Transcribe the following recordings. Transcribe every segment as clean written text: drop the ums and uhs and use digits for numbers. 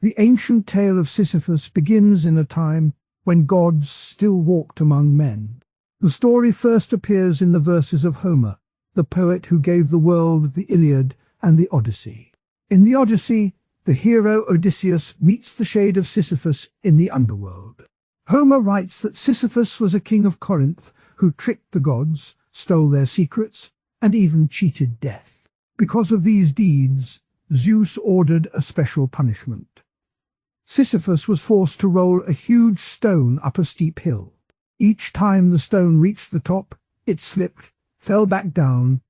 The ancient tale of Sisyphus begins in a time when gods still walked among men. The story first appears in the verses of Homer, the poet who gave the world the Iliad and the Odyssey. In the Odyssey, the hero Odysseus meets the shade of Sisyphus in the underworld. Homer writes that Sisyphus was a king of Corinth who tricked the gods, stole their secrets, and even cheated death. Because of these deeds, Zeus ordered a special punishment. Sisyphus was forced to roll a huge stone up a steep hill. Each time the stone reached the top, it slipped, fell back down,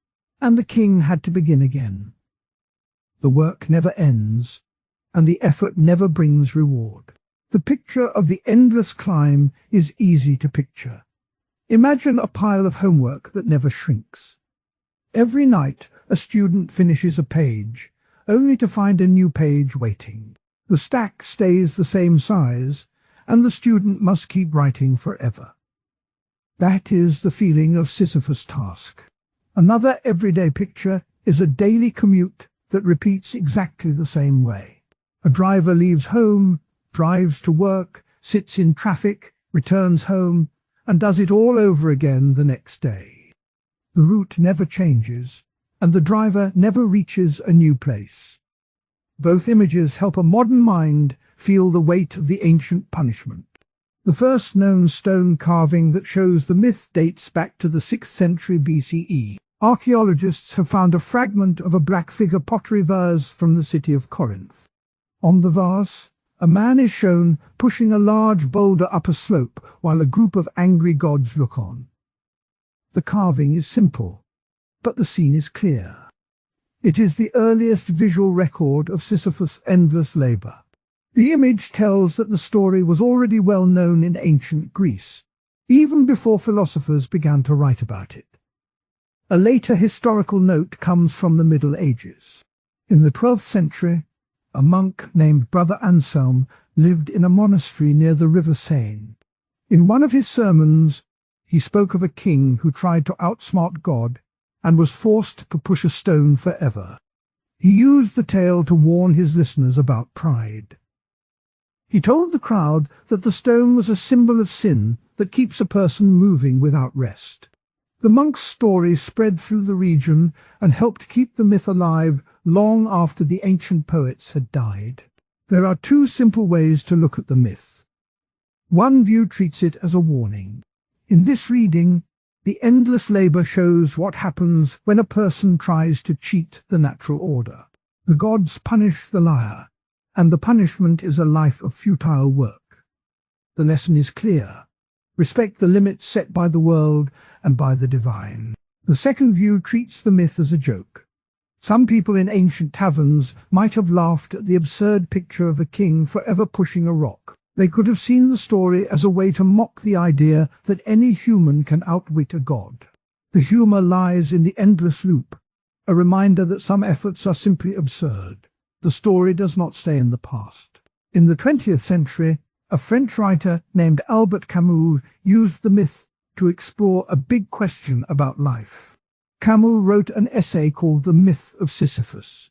and the king had to begin again. The work never ends, and the effort never brings reward. The picture of the endless climb is easy to picture. Imagine a pile of homework that never shrinks. Every night, a student finishes a page, only to find a new page waiting. The stack stays the same size, and the student must keep writing forever. That is the feeling of Sisyphus' task. Another everyday picture is a daily commute that repeats exactly the same way. A driver leaves home, drives to work, sits in traffic, returns home, and does it all over again the next day. The route never changes, and the driver never reaches a new place. Both images help a modern mind feel the weight of the ancient punishment. The first known stone carving that shows the myth dates back to the 6th century BCE. Archaeologists have found a fragment of a black figure pottery vase from the city of Corinth. On the vase, a man is shown pushing a large boulder up a slope while a group of angry gods look on. The carving is simple, but the scene is clear. It is the earliest visual record of Sisyphus' endless labor. The image tells that the story was already well known in ancient Greece, even before philosophers began to write about it. A later historical note comes from the Middle Ages. In the 12th century, a monk named Brother Anselm lived in a monastery near the river Seine. In one of his sermons, he spoke of a king who tried to outsmart God and was forced to push a stone forever. He used the tale to warn his listeners about pride. He told the crowd that the stone was a symbol of sin that keeps a person moving without rest. The monk's story spread through the region and helped keep the myth alive long after the ancient poets had died. There are two simple ways to look at the myth. One view treats it as a warning. In this reading, the endless labor shows what happens when a person tries to cheat the natural order. The gods punish the liar, and the punishment is a life of futile work. The lesson is clear. Respect the limits set by the world and by the divine. The second view treats the myth as a joke. Some people in ancient taverns might have laughed at the absurd picture of a king forever pushing a rock. They could have seen the story as a way to mock the idea that any human can outwit a god. The humor lies in the endless loop, a reminder that some efforts are simply absurd. The story does not stay in the past. In the 20th century, a French writer named Albert Camus used the myth to explore a big question about life. Camus wrote an essay called The Myth of Sisyphus.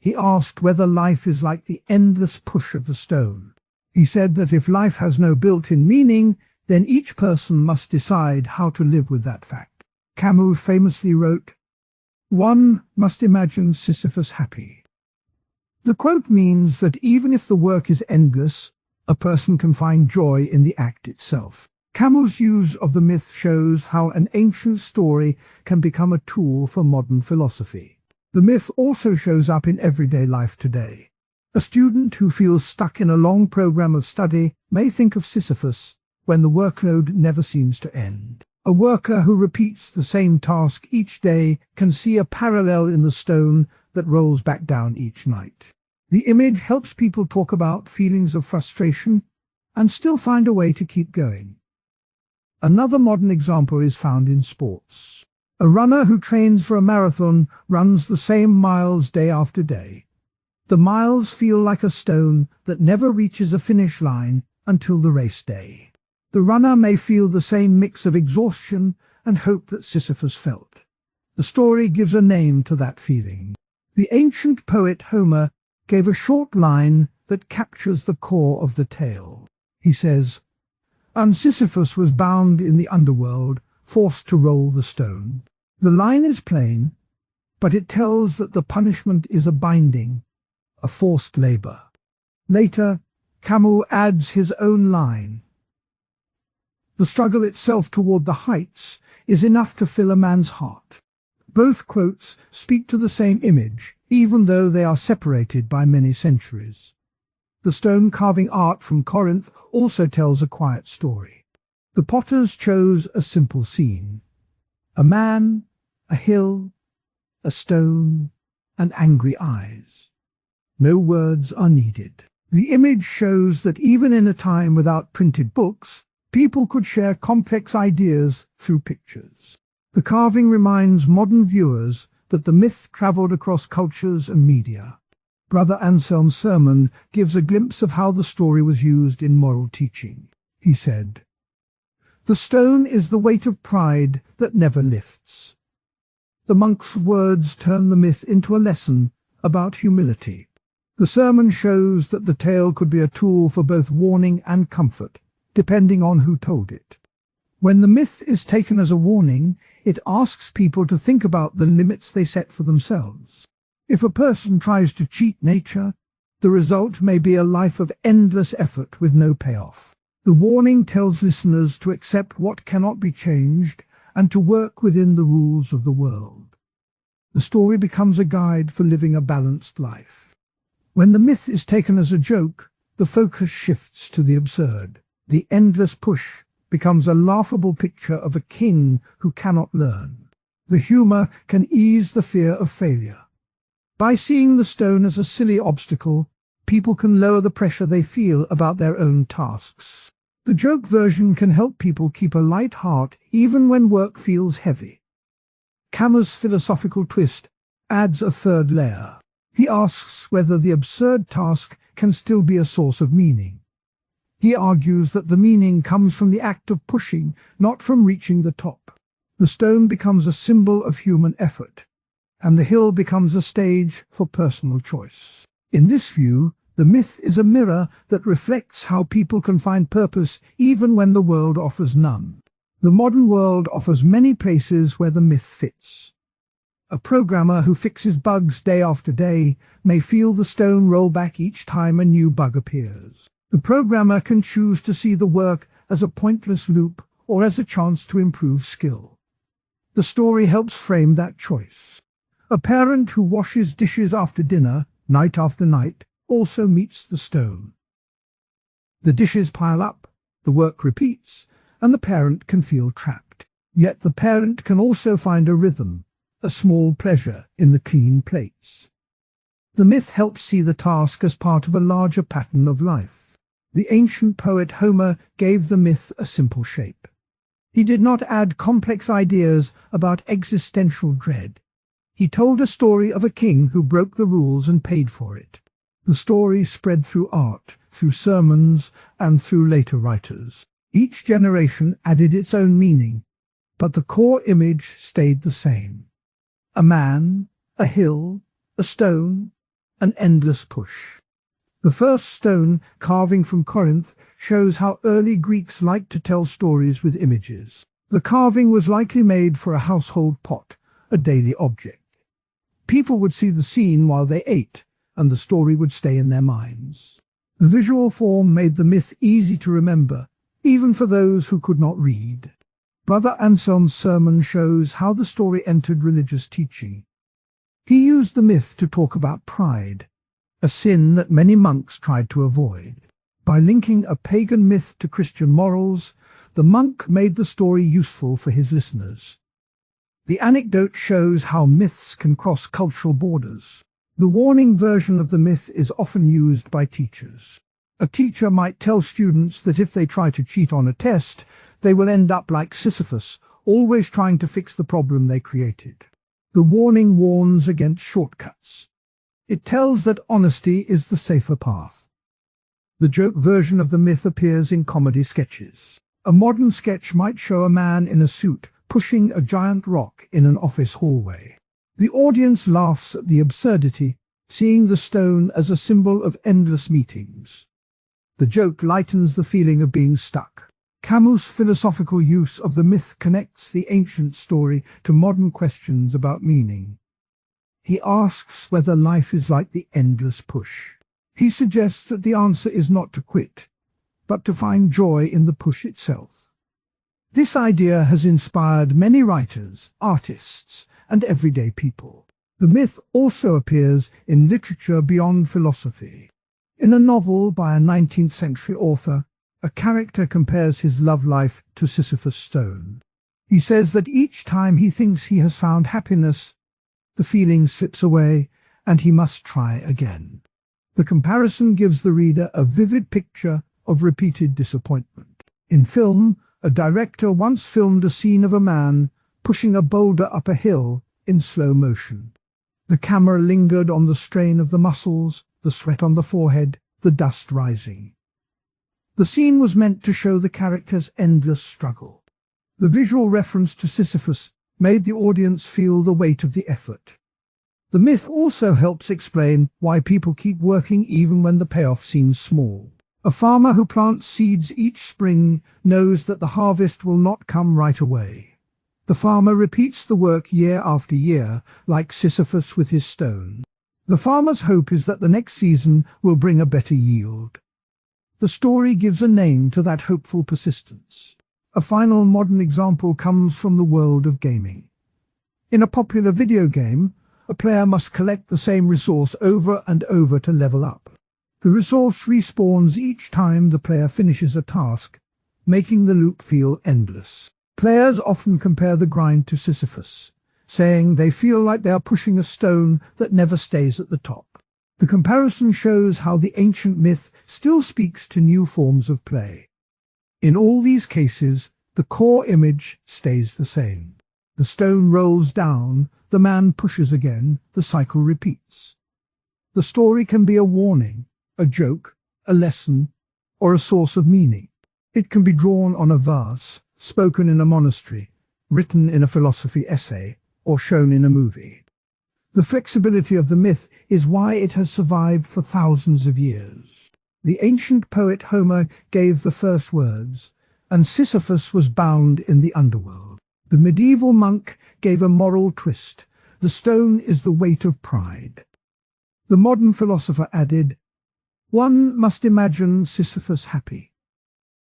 He asked whether life is like the endless push of the stone. He said that if life has no built-in meaning, then each person must decide how to live with that fact. Camus famously wrote, "One must imagine Sisyphus happy." The quote means that even if the work is endless, a person can find joy in the act itself. Camus' use of the myth shows how an ancient story can become a tool for modern philosophy. The myth also shows up in everyday life today. A student who feels stuck in a long program of study may think of Sisyphus when the workload never seems to end. A worker who repeats the same task each day can see a parallel in the stone that rolls back down each night. The image helps people talk about feelings of frustration and still find a way to keep going. Another modern example is found in sports. A runner who trains for a marathon runs the same miles day after day. The miles feel like a stone that never reaches a finish line until the race day. The runner may feel the same mix of exhaustion and hope that Sisyphus felt. The story gives a name to that feeling. The ancient poet Homer gave a short line that captures the core of the tale. He says, "And Sisyphus was bound in the underworld, forced to roll the stone." The line is plain, but it tells that the punishment is a binding, a forced labor. Later, Camus adds his own line. "The struggle itself toward the heights is enough to fill a man's heart." Both quotes speak to the same image, even though they are separated by many centuries. The stone carving art from Corinth also tells a quiet story. The potters chose a simple scene: a man, a hill, a stone, and angry eyes. No words are needed. The image shows that even in a time without printed books, people could share complex ideas through pictures. The carving reminds modern viewers that the myth traveled across cultures and media. Brother Anselm's sermon gives a glimpse of how the story was used in moral teaching. He said, "The stone is the weight of pride that never lifts." The monk's words turn the myth into a lesson about humility. The sermon shows that the tale could be a tool for both warning and comfort, depending on who told it. When the myth is taken as a warning, it asks people to think about the limits they set for themselves. If a person tries to cheat nature, the result may be a life of endless effort with no payoff. The warning tells listeners to accept what cannot be changed and to work within the rules of the world. The story becomes a guide for living a balanced life. When the myth is taken as a joke, the focus shifts to the absurd. The endless push becomes a laughable picture of a king who cannot learn. The humor can ease the fear of failure. By seeing the stone as a silly obstacle, people can lower the pressure they feel about their own tasks. The joke version can help people keep a light heart even when work feels heavy. Camus' philosophical twist adds a third layer. He asks whether the absurd task can still be a source of meaning. He argues that the meaning comes from the act of pushing, not from reaching the top. The stone becomes a symbol of human effort, and the hill becomes a stage for personal choice. In this view, the myth is a mirror that reflects how people can find purpose even when the world offers none. The modern world offers many places where the myth fits. A programmer who fixes bugs day after day may feel the stone roll back each time a new bug appears. The programmer can choose to see the work as a pointless loop or as a chance to improve skill. The story helps frame that choice. A parent who washes dishes after dinner, night after night, also meets the stone. The dishes pile up, the work repeats, and the parent can feel trapped. Yet the parent can also find a rhythm, a small pleasure in the clean plates. The myth helps see the task as part of a larger pattern of life. The ancient poet Homer gave the myth a simple shape. He did not add complex ideas about existential dread. He told a story of a king who broke the rules and paid for it. The story spread through art, through sermons, and through later writers. Each generation added its own meaning, but the core image stayed the same. A man, a hill, a stone, an endless push. The first stone carving from Corinth shows how early Greeks liked to tell stories with images. The carving was likely made for a household pot, a daily object. People would see the scene while they ate, and the story would stay in their minds. The visual form made the myth easy to remember, even for those who could not read. Brother Anselm's sermon shows how the story entered religious teaching. He used the myth to talk about pride, a sin that many monks tried to avoid. By linking a pagan myth to Christian morals, the monk made the story useful for his listeners. The anecdote shows how myths can cross cultural borders. The warning version of the myth is often used by teachers. A teacher might tell students that if they try to cheat on a test, they will end up like Sisyphus, always trying to fix the problem they created. The warning warns against shortcuts. It tells that honesty is the safer path. The joke version of the myth appears in comedy sketches. A modern sketch might show a man in a suit pushing a giant rock in an office hallway. The audience laughs at the absurdity, seeing the stone as a symbol of endless meetings. The joke lightens the feeling of being stuck. Camus' philosophical use of the myth connects the ancient story to modern questions about meaning. He asks whether life is like the endless push. He suggests that the answer is not to quit, but to find joy in the push itself. This idea has inspired many writers, artists, and everyday people. The myth also appears in literature beyond philosophy. In a novel by a 19th century author, a character compares his love life to Sisyphus' stone. He says that each time he thinks he has found happiness, the feeling slips away and he must try again. The comparison gives the reader a vivid picture of repeated disappointment. In film, a director once filmed a scene of a man pushing a boulder up a hill in slow motion. The camera lingered on the strain of the muscles, the sweat on the forehead, the dust rising. The scene was meant to show the character's endless struggle. The visual reference to Sisyphus made the audience feel the weight of the effort. The myth also helps explain why people keep working even when the payoff seems small. A farmer who plants seeds each spring knows that the harvest will not come right away. The farmer repeats the work year after year, like Sisyphus with his stone. The farmer's hope is that the next season will bring a better yield. The story gives a name to that hopeful persistence. A final modern example comes from the world of gaming. In a popular video game, a player must collect the same resource over and over to level up. The resource respawns each time the player finishes a task, making the loop feel endless. Players often compare the grind to Sisyphus, saying they feel like they are pushing a stone that never stays at the top. The comparison shows how the ancient myth still speaks to new forms of play. In all these cases, the core image stays the same. The stone rolls down, the man pushes again, the cycle repeats. The story can be a warning, a joke, a lesson, or a source of meaning. It can be drawn on a vase, spoken in a monastery, written in a philosophy essay, or shown in a movie. The flexibility of the myth is why it has survived for thousands of years. The ancient poet Homer gave the first words, and Sisyphus was bound in the underworld. The medieval monk gave a moral twist. The stone is the weight of pride. The modern philosopher added, one must imagine Sisyphus happy.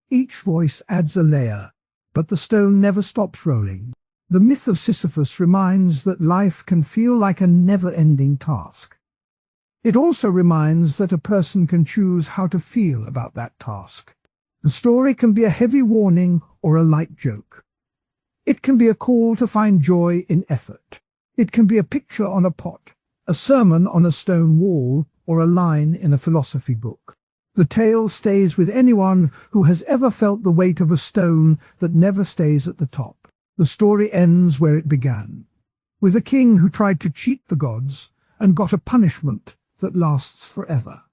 Each voice adds a layer, but the stone never stops rolling. The myth of Sisyphus reminds that life can feel like a never-ending task. It also reminds that a person can choose how to feel about that task. The story can be a heavy warning or a light joke. It can be a call to find joy in effort. It can be a picture on a pot, a sermon on a stone wall, or a line in a philosophy book. The tale stays with anyone who has ever felt the weight of a stone that never stays at the top. The story ends where it began, with a king who tried to cheat the gods and got a punishment that lasts forever.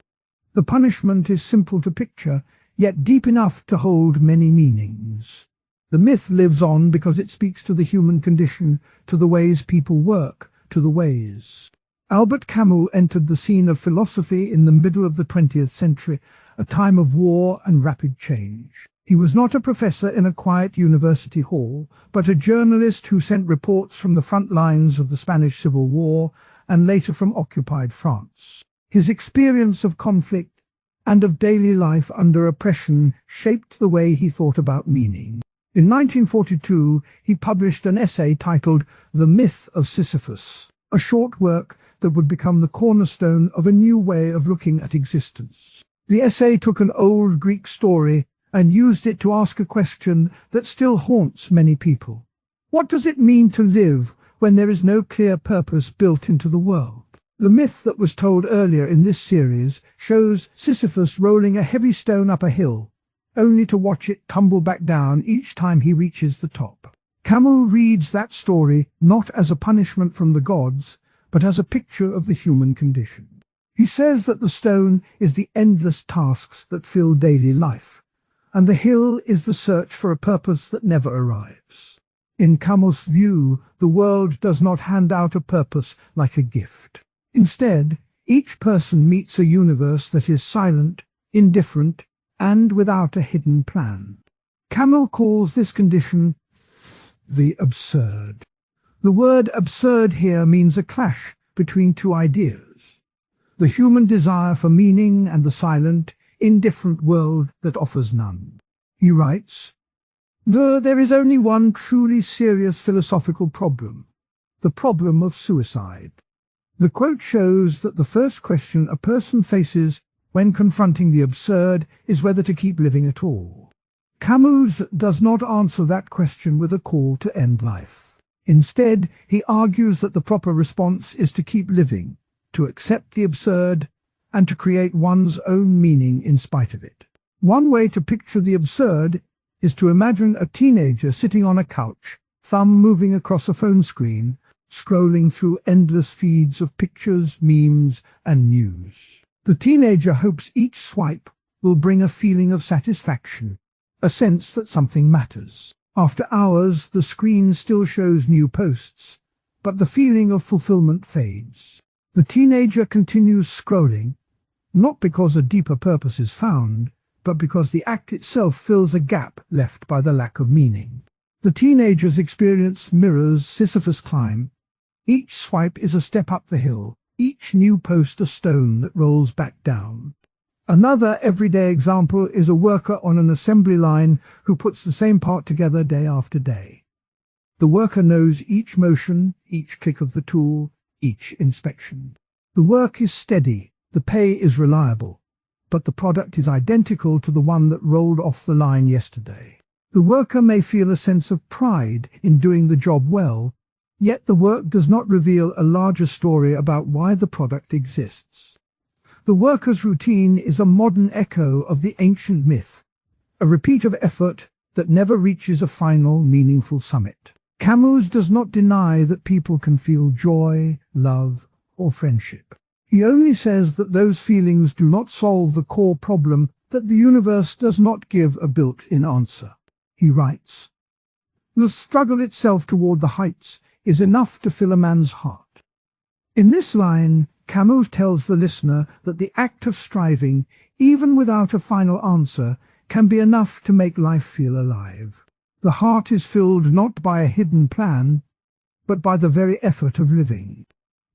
The punishment is simple to picture, yet deep enough to hold many meanings. The myth lives on because it speaks to the human condition, to the ways people work, to the ways. Albert Camus entered the scene of philosophy in the middle of the 20th century, a time of war and rapid change. He was not a professor in a quiet university hall, but a journalist who sent reports from the front lines of the Spanish Civil War and later from occupied France. His experience of conflict and of daily life under oppression shaped the way he thought about meaning. In 1942, he published an essay titled The Myth of Sisyphus, a short work that would become the cornerstone of a new way of looking at existence. The essay took an old Greek story and used it to ask a question that still haunts many people. What does it mean to live when there is no clear purpose built into the world? The myth that was told earlier in this series shows Sisyphus rolling a heavy stone up a hill, only to watch it tumble back down each time he reaches the top. Camus reads that story not as a punishment from the gods, but as a picture of the human condition. He says that the stone is the endless tasks that fill daily life, and the hill is the search for a purpose that never arrives. In Camus' view, the world does not hand out a purpose like a gift. Instead, Each person meets a universe that is silent, indifferent, and without a hidden plan. Camus calls this condition the absurd. The word absurd here means a clash between two ideas: the human desire for meaning and the silent, indifferent world that offers none. He writes, There is only one truly serious philosophical problem, the problem of suicide. The quote shows that the first question a person faces when confronting the absurd is whether to keep living at all. Camus does not answer that question with a call to end life. Instead, he argues that the proper response is to keep living, to accept the absurd, and to create one's own meaning in spite of it. One way to picture the absurd is to imagine a teenager sitting on a couch, thumb moving across a phone screen, scrolling through endless feeds of pictures, memes, and news. The teenager hopes each swipe will bring a feeling of satisfaction, a sense that something matters. After hours, the screen still shows new posts, but the feeling of fulfillment fades. The teenager continues scrolling, not because a deeper purpose is found, but because the act itself fills a gap left by the lack of meaning. The teenager's experience mirrors Sisyphus' climb. Each swipe is a step up the hill, each new post a stone that rolls back down. Another everyday example is a worker on an assembly line who puts the same part together day after day. The worker knows each motion, each click of the tool, each inspection. The work is steady, the pay is reliable, but the product is identical to the one that rolled off the line yesterday. The worker may feel a sense of pride in doing the job well, yet the work does not reveal a larger story about why the product exists. The worker's routine is a modern echo of the ancient myth, a repeat of effort that never reaches a final, meaningful summit. Camus does not deny that people can feel joy, love, or friendship. He only says that those feelings do not solve the core problem, that the universe does not give a built-in answer. He writes, "The struggle itself toward the heights is enough to fill a man's heart." In this line, Camus tells the listener that the act of striving, even without a final answer, can be enough to make life feel alive. The heart is filled not by a hidden plan, but by the very effort of living.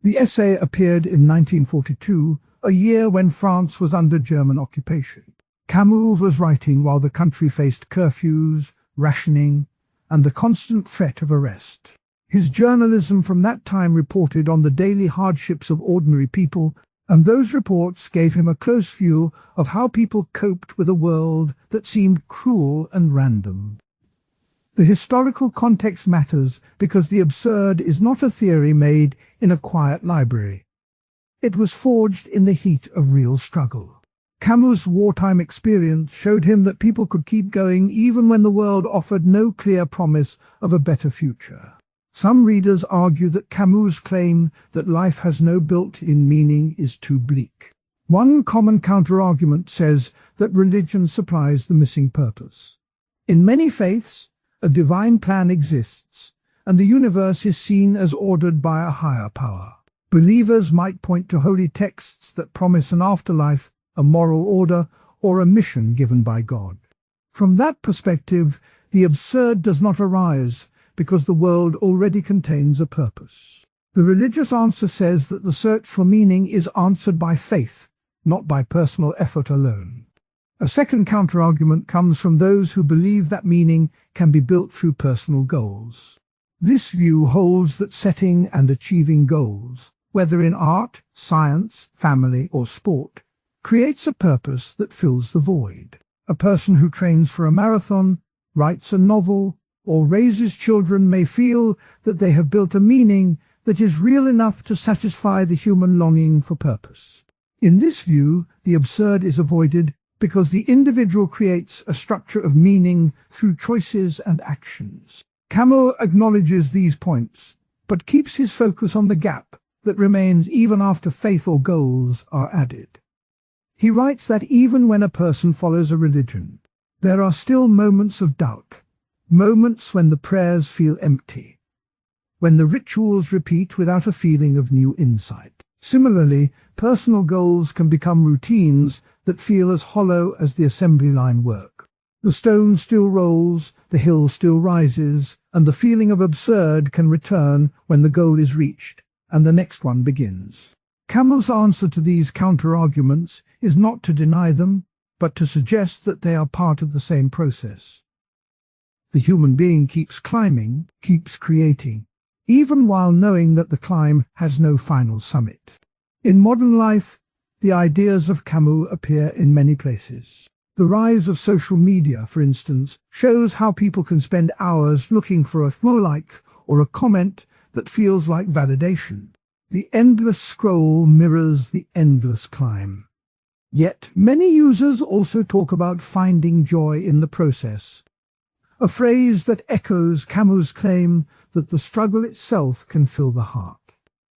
The essay appeared in 1942, a year when France was under German occupation. Camus was writing while the country faced curfews, rationing, and the constant threat of arrest. His journalism from that time reported on the daily hardships of ordinary people, and those reports gave him a close view of how people coped with a world that seemed cruel and random. The historical context matters because the absurd is not a theory made in a quiet library. It was forged in the heat of real struggle. Camus' wartime experience showed him that people could keep going even when the world offered no clear promise of a better future. Some readers argue that Camus' claim that life has no built-in meaning is too bleak. One common counter-argument says that religion supplies the missing purpose. In many faiths, a divine plan exists, and the universe is seen as ordered by a higher power. Believers might point to holy texts that promise an afterlife, a moral order, or a mission given by God. From that perspective, the absurd does not arise because the world already contains a purpose. The religious answer says that the search for meaning is answered by faith, not by personal effort alone. A second counterargument comes from those who believe that meaning can be built through personal goals. This view holds that setting and achieving goals, whether in art, science, family, or sport, creates a purpose that fills the void. A person who trains for a marathon, writes a novel, or raises children may feel that they have built a meaning that is real enough to satisfy the human longing for purpose. In this view, the absurd is avoided because the individual creates a structure of meaning through choices and actions. Camus acknowledges these points, but keeps his focus on the gap that remains even after faith or goals are added. He writes that even when a person follows a religion, there are still moments of doubt, moments when the prayers feel empty, when the rituals repeat without a feeling of new insight. Similarly, personal goals can become routines that feel as hollow as the assembly line work. The stone still rolls, the hill still rises, and the feeling of absurd can return when the goal is reached and the next one begins. Camus' answer to these counter-arguments is not to deny them, but to suggest that they are part of the same process. The human being keeps climbing, keeps creating, even while knowing that the climb has no final summit. In modern life, the ideas of Camus appear in many places. The rise of social media, for instance, shows how people can spend hours looking for a like or a comment that feels like validation. The endless scroll mirrors the endless climb. Yet many users also talk about finding joy in the process, a phrase that echoes Camus' claim that the struggle itself can fill the heart.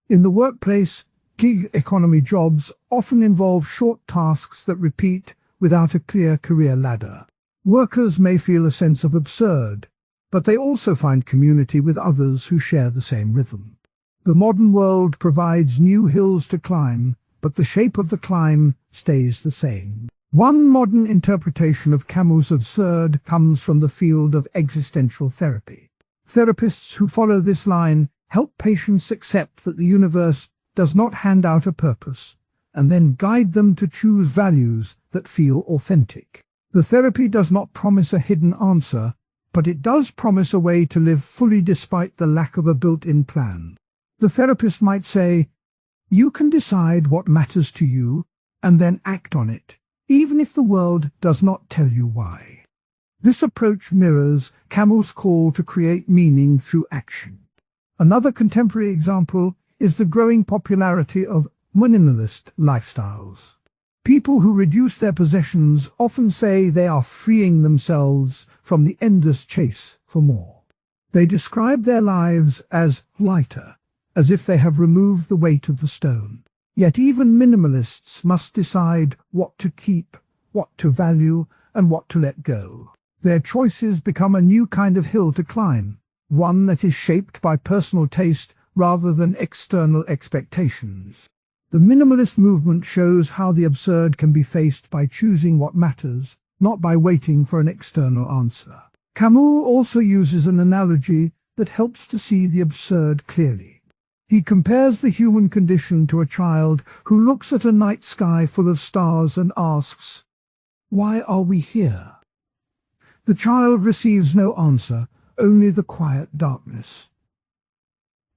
In the workplace, gig economy jobs often involve short tasks that repeat without a clear career ladder. Workers may feel a sense of absurd, but they also find community with others who share the same rhythm. The modern world provides new hills to climb, but the shape of the climb stays the same. One modern interpretation of Camus' absurd comes from the field of existential therapy. Therapists who follow this line help patients accept that the universe does not hand out a purpose, and then guide them to choose values that feel authentic. The therapy does not promise a hidden answer, but it does promise a way to live fully despite the lack of a built-in plan. The therapist might say, "You can decide what matters to you, and then act on it, even if the world does not tell you why." This approach mirrors Camus' call to create meaning through action. Another contemporary example is the growing popularity of minimalist lifestyles. People who reduce their possessions often say they are freeing themselves from the endless chase for more. They describe their lives as lighter, as if they have removed the weight of the stone. Yet even minimalists must decide what to keep, what to value, and what to let go. Their choices become a new kind of hill to climb, one that is shaped by personal taste rather than external expectations. The minimalist movement shows how the absurd can be faced by choosing what matters, not by waiting for an external answer. Camus also uses an analogy that helps to see the absurd clearly. He compares the human condition to a child who looks at a night sky full of stars and asks, "Why are we here?" The child receives no answer, only the quiet darkness.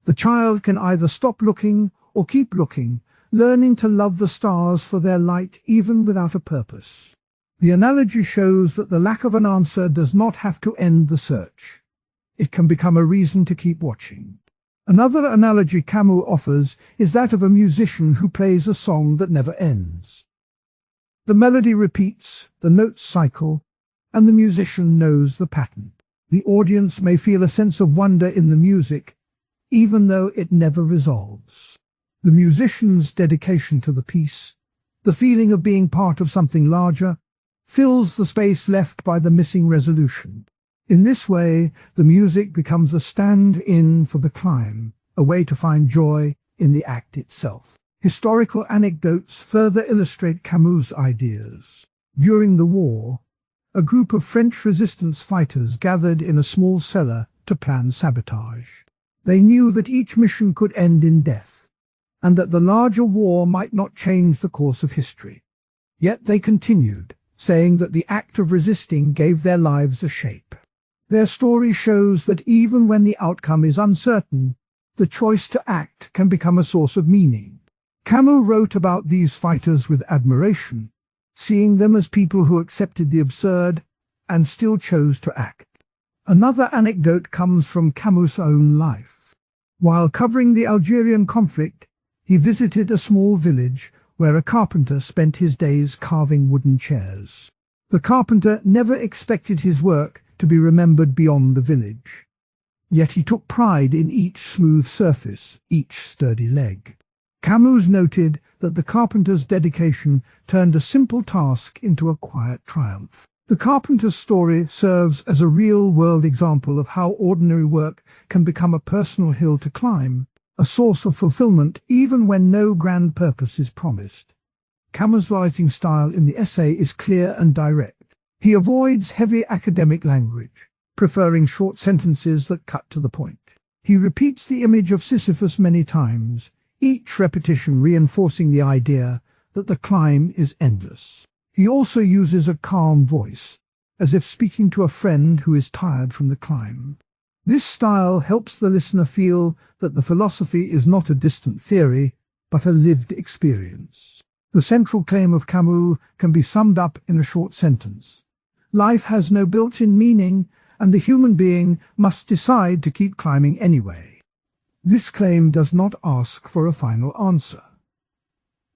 The child can either stop looking or keep looking, learning to love the stars for their light even without a purpose. The analogy shows that the lack of an answer does not have to end the search. It can become a reason to keep watching. Another analogy Camus offers is that of a musician who plays a song that never ends. The melody repeats, the notes cycle, and the musician knows the pattern. The audience may feel a sense of wonder in the music, even though it never resolves. The musician's dedication to the piece, the feeling of being part of something larger, fills the space left by the missing resolution. In this way, the music becomes a stand-in for the climb, a way to find joy in the act itself. Historical anecdotes further illustrate Camus' ideas. During the war, a group of French resistance fighters gathered in a small cellar to plan sabotage. They knew that each mission could end in death, and that the larger war might not change the course of history. Yet they continued, saying that the act of resisting gave their lives a shape. Their story shows that even when the outcome is uncertain, the choice to act can become a source of meaning. Camus wrote about these fighters with admiration, seeing them as people who accepted the absurd and still chose to act. Another anecdote comes from Camus' own life. While covering the Algerian conflict, he visited a small village where a carpenter spent his days carving wooden chairs. The carpenter never expected his work to be remembered beyond the village. Yet he took pride in each smooth surface, each sturdy leg. Camus noted that the carpenter's dedication turned a simple task into a quiet triumph. The carpenter's story serves as a real-world example of how ordinary work can become a personal hill to climb, a source of fulfillment even when no grand purpose is promised. Camus' writing style in the essay is clear and direct. He avoids heavy academic language, preferring short sentences that cut to the point. He repeats the image of Sisyphus many times, each repetition reinforcing the idea that the climb is endless. He also uses a calm voice, as if speaking to a friend who is tired from the climb. This style helps the listener feel that the philosophy is not a distant theory, but a lived experience. The central claim of Camus can be summed up in a short sentence. Life has no built-in meaning, and the human being must decide to keep climbing anyway. This claim does not ask for a final answer.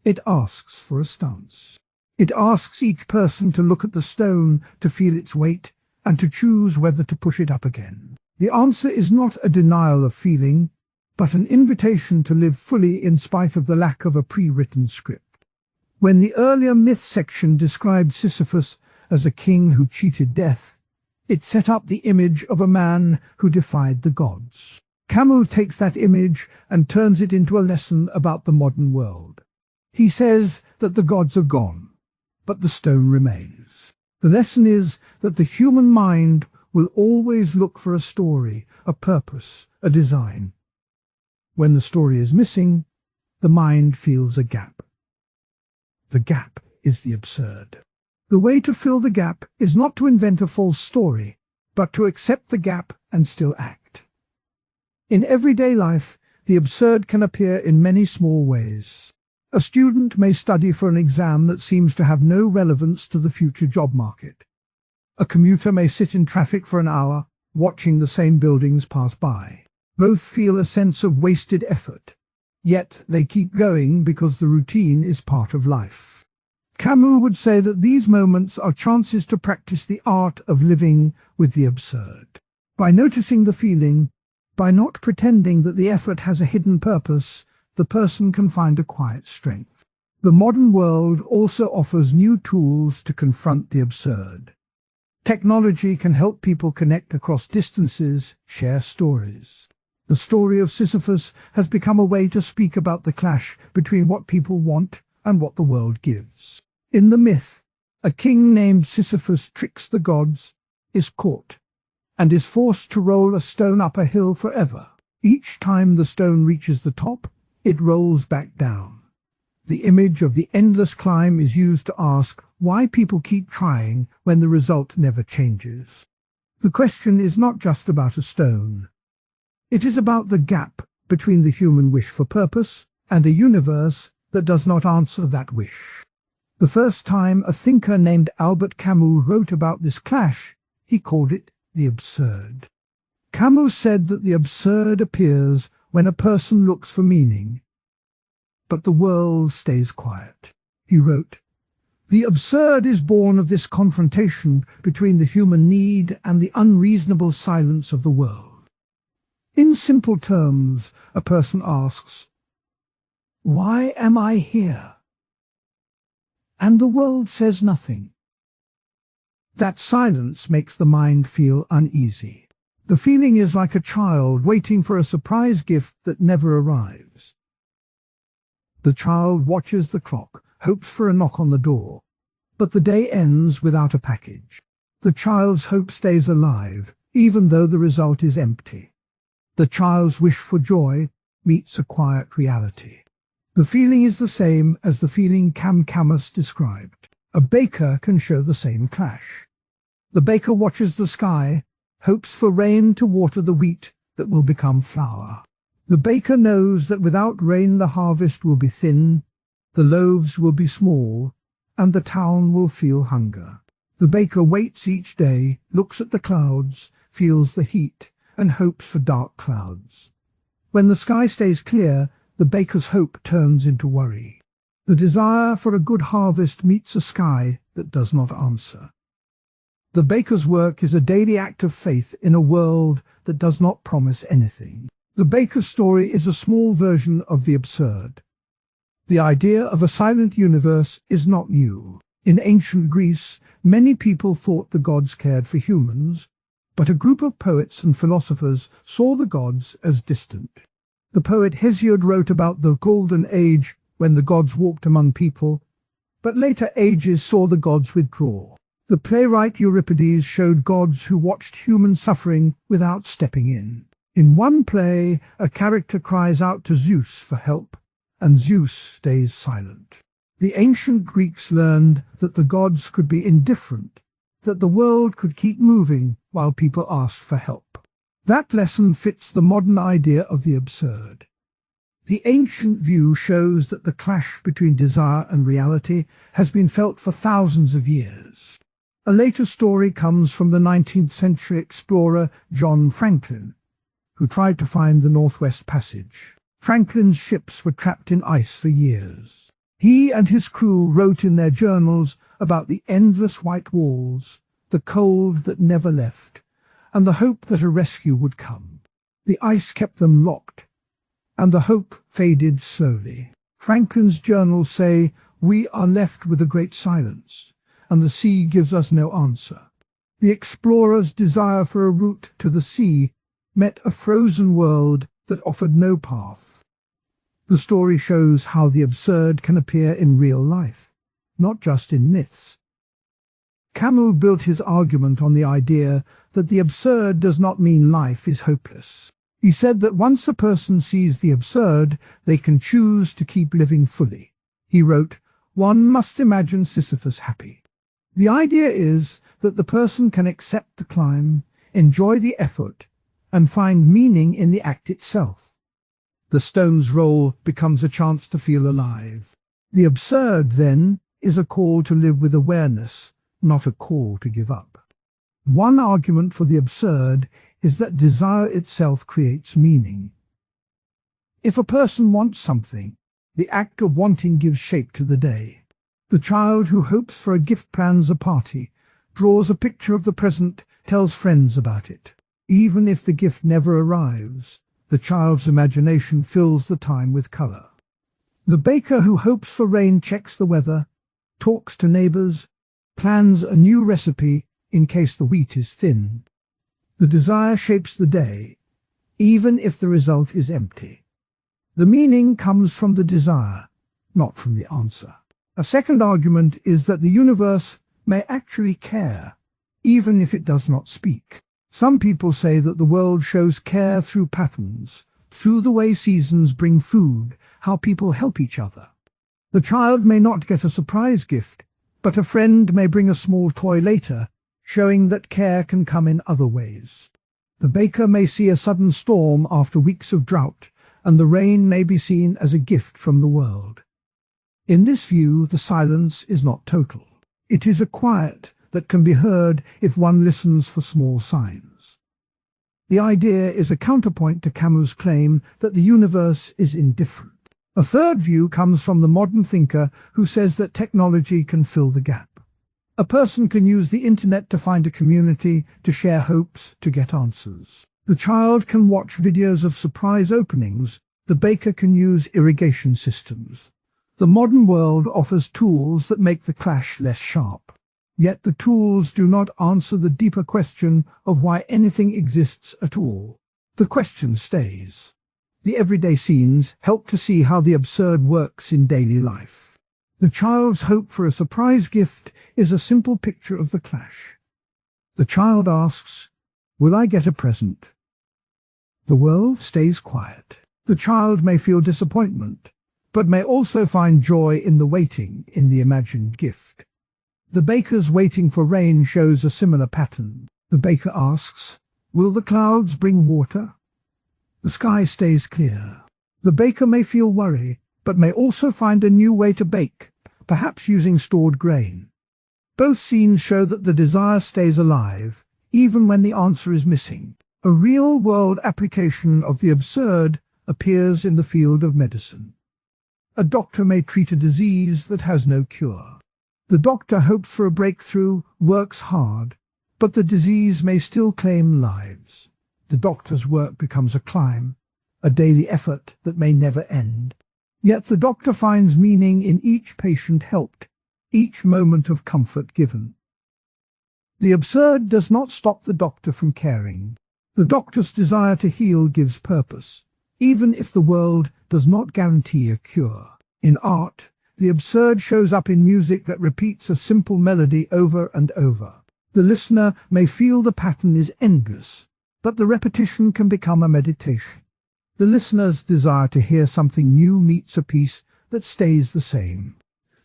It asks for a stance. It asks each person to look at the stone, to feel its weight, and to choose whether to push it up again. The answer is not a denial of feeling, but an invitation to live fully in spite of the lack of a pre-written script. When the earlier myth section described Sisyphus as a king who cheated death, it set up the image of a man who defied the gods. Camus takes that image and turns it into a lesson about the modern world. He says that the gods are gone, but the stone remains. The lesson is that the human mind will always look for a story, a purpose, a design. When the story is missing, the mind feels a gap. The gap is the absurd. The way to fill the gap is not to invent a false story, but to accept the gap and still act. In everyday life, the absurd can appear in many small ways. A student may study for an exam that seems to have no relevance to the future job market. A commuter may sit in traffic for an hour, watching the same buildings pass by. Both feel a sense of wasted effort, yet they keep going because the routine is part of life. Camus would say that these moments are chances to practice the art of living with the absurd. By noticing the feeling, by not pretending that the effort has a hidden purpose, the person can find a quiet strength. The modern world also offers new tools to confront the absurd. Technology can help people connect across distances, share stories. The story of Sisyphus has become a way to speak about the clash between what people want and what the world gives. In the myth, a king named Sisyphus tricks the gods, is caught, and is forced to roll a stone up a hill forever. Each time the stone reaches the top, it rolls back down. The image of the endless climb is used to ask why people keep trying when the result never changes. The question is not just about a stone. It is about the gap between the human wish for purpose and a universe that does not answer that wish. The first time a thinker named Albert Camus wrote about this clash, he called it the absurd. Camus said that the absurd appears when a person looks for meaning, but the world stays quiet. He wrote, "The absurd is born of this confrontation between the human need and the unreasonable silence of the world. In simple terms, a person asks, 'Why am I here?' And the world says nothing. That silence makes the mind feel uneasy. The feeling is like a child waiting for a surprise gift that never arrives. The child watches the clock, hopes for a knock on the door, but the day ends without a package. The child's hope stays alive, even though the result is empty. The child's wish for joy meets a quiet reality. The feeling is the same as the feeling Camus described. A baker can show the same clash. The baker watches the sky, hopes for rain to water the wheat that will become flour. The baker knows that without rain the harvest will be thin, the loaves will be small, and the town will feel hunger. The baker waits each day, looks at the clouds, feels the heat, and hopes for dark clouds. When the sky stays clear, the baker's hope turns into worry. The desire for a good harvest meets a sky that does not answer. The baker's work is a daily act of faith in a world that does not promise anything. The baker's story is a small version of the absurd. The idea of a silent universe is not new. In ancient Greece, many people thought the gods cared for humans, but a group of poets and philosophers saw the gods as distant. The poet Hesiod wrote about the golden age when the gods walked among people, but later ages saw the gods withdraw. The playwright Euripides showed gods who watched human suffering without stepping in. In one play, a character cries out to Zeus for help, and Zeus stays silent. The ancient Greeks learned that the gods could be indifferent, that the world could keep moving while people asked for help. That lesson fits the modern idea of the absurd. The ancient view shows that the clash between desire and reality has been felt for thousands of years. A later story comes from the 19th century explorer John Franklin, who tried to find the Northwest Passage. Franklin's ships were trapped in ice for years. He and his crew wrote in their journals about the endless white walls, the cold that never left, and the hope that a rescue would come. The ice kept them locked, and the hope faded slowly. Franklin's journals say, "We are left with a great silence, and the sea gives us no answer." The explorer's desire for a route to the sea met a frozen world that offered no path. The story shows how the absurd can appear in real life, not just in myths. Camus built his argument on the idea that the absurd does not mean life is hopeless. He said that once a person sees the absurd, they can choose to keep living fully. He wrote, "One must imagine Sisyphus happy." The idea is that the person can accept the climb, enjoy the effort, and find meaning in the act itself. The stone's roll becomes a chance to feel alive. The absurd, then, is a call to live with awareness, not a call to give up. One argument for the absurd is that desire itself creates meaning. If a person wants something, the act of wanting gives shape to the day. The child who hopes for a gift plans a party, draws a picture of the present, tells friends about it. Even if the gift never arrives, the child's imagination fills the time with color. The baker who hopes for rain checks the weather, talks to neighbors, plans a new recipe in case the wheat is thin. The desire shapes the day, even if the result is empty. The meaning comes from the desire, not from the answer. A second argument is that the universe may actually care, even if it does not speak. Some people say that the world shows care through patterns, through the way seasons bring food, how people help each other. The child may not get a surprise gift, but a friend may bring a small toy later, showing that care can come in other ways. The baker may see a sudden storm after weeks of drought, and the rain may be seen as a gift from the world. In this view, the silence is not total. It is a quiet that can be heard if one listens for small signs. The idea is a counterpoint to Camus' claim that the universe is indifferent. A third view comes from the modern thinker who says that technology can fill the gap. A person can use the internet to find a community, to share hopes, to get answers. The child can watch videos of surprise openings. The baker can use irrigation systems. The modern world offers tools that make the clash less sharp. Yet the tools do not answer the deeper question of why anything exists at all. The question stays. The everyday scenes help to see how the absurd works in daily life. The child's hope for a surprise gift is a simple picture of the clash. The child asks, "Will I get a present?" The world stays quiet. The child may feel disappointment, but may also find joy in the waiting, in the imagined gift. The baker's waiting for rain shows a similar pattern. The baker asks, "Will the clouds bring water?" The sky stays clear. The baker may feel worry, but may also find a new way to bake, perhaps using stored grain. Both scenes show that the desire stays alive, even when the answer is missing. A real-world application of the absurd appears in the field of medicine. A doctor may treat a disease that has no cure. The doctor hopes for a breakthrough, works hard, but the disease may still claim lives. The doctor's work becomes a climb, a daily effort that may never end. Yet the doctor finds meaning in each patient helped, each moment of comfort given. The absurd does not stop the doctor from caring. The doctor's desire to heal gives purpose, even if the world does not guarantee a cure. In art, the absurd shows up in music that repeats a simple melody over and over. The listener may feel the pattern is endless, but the repetition can become a meditation. The listener's desire to hear something new meets a piece that stays the same.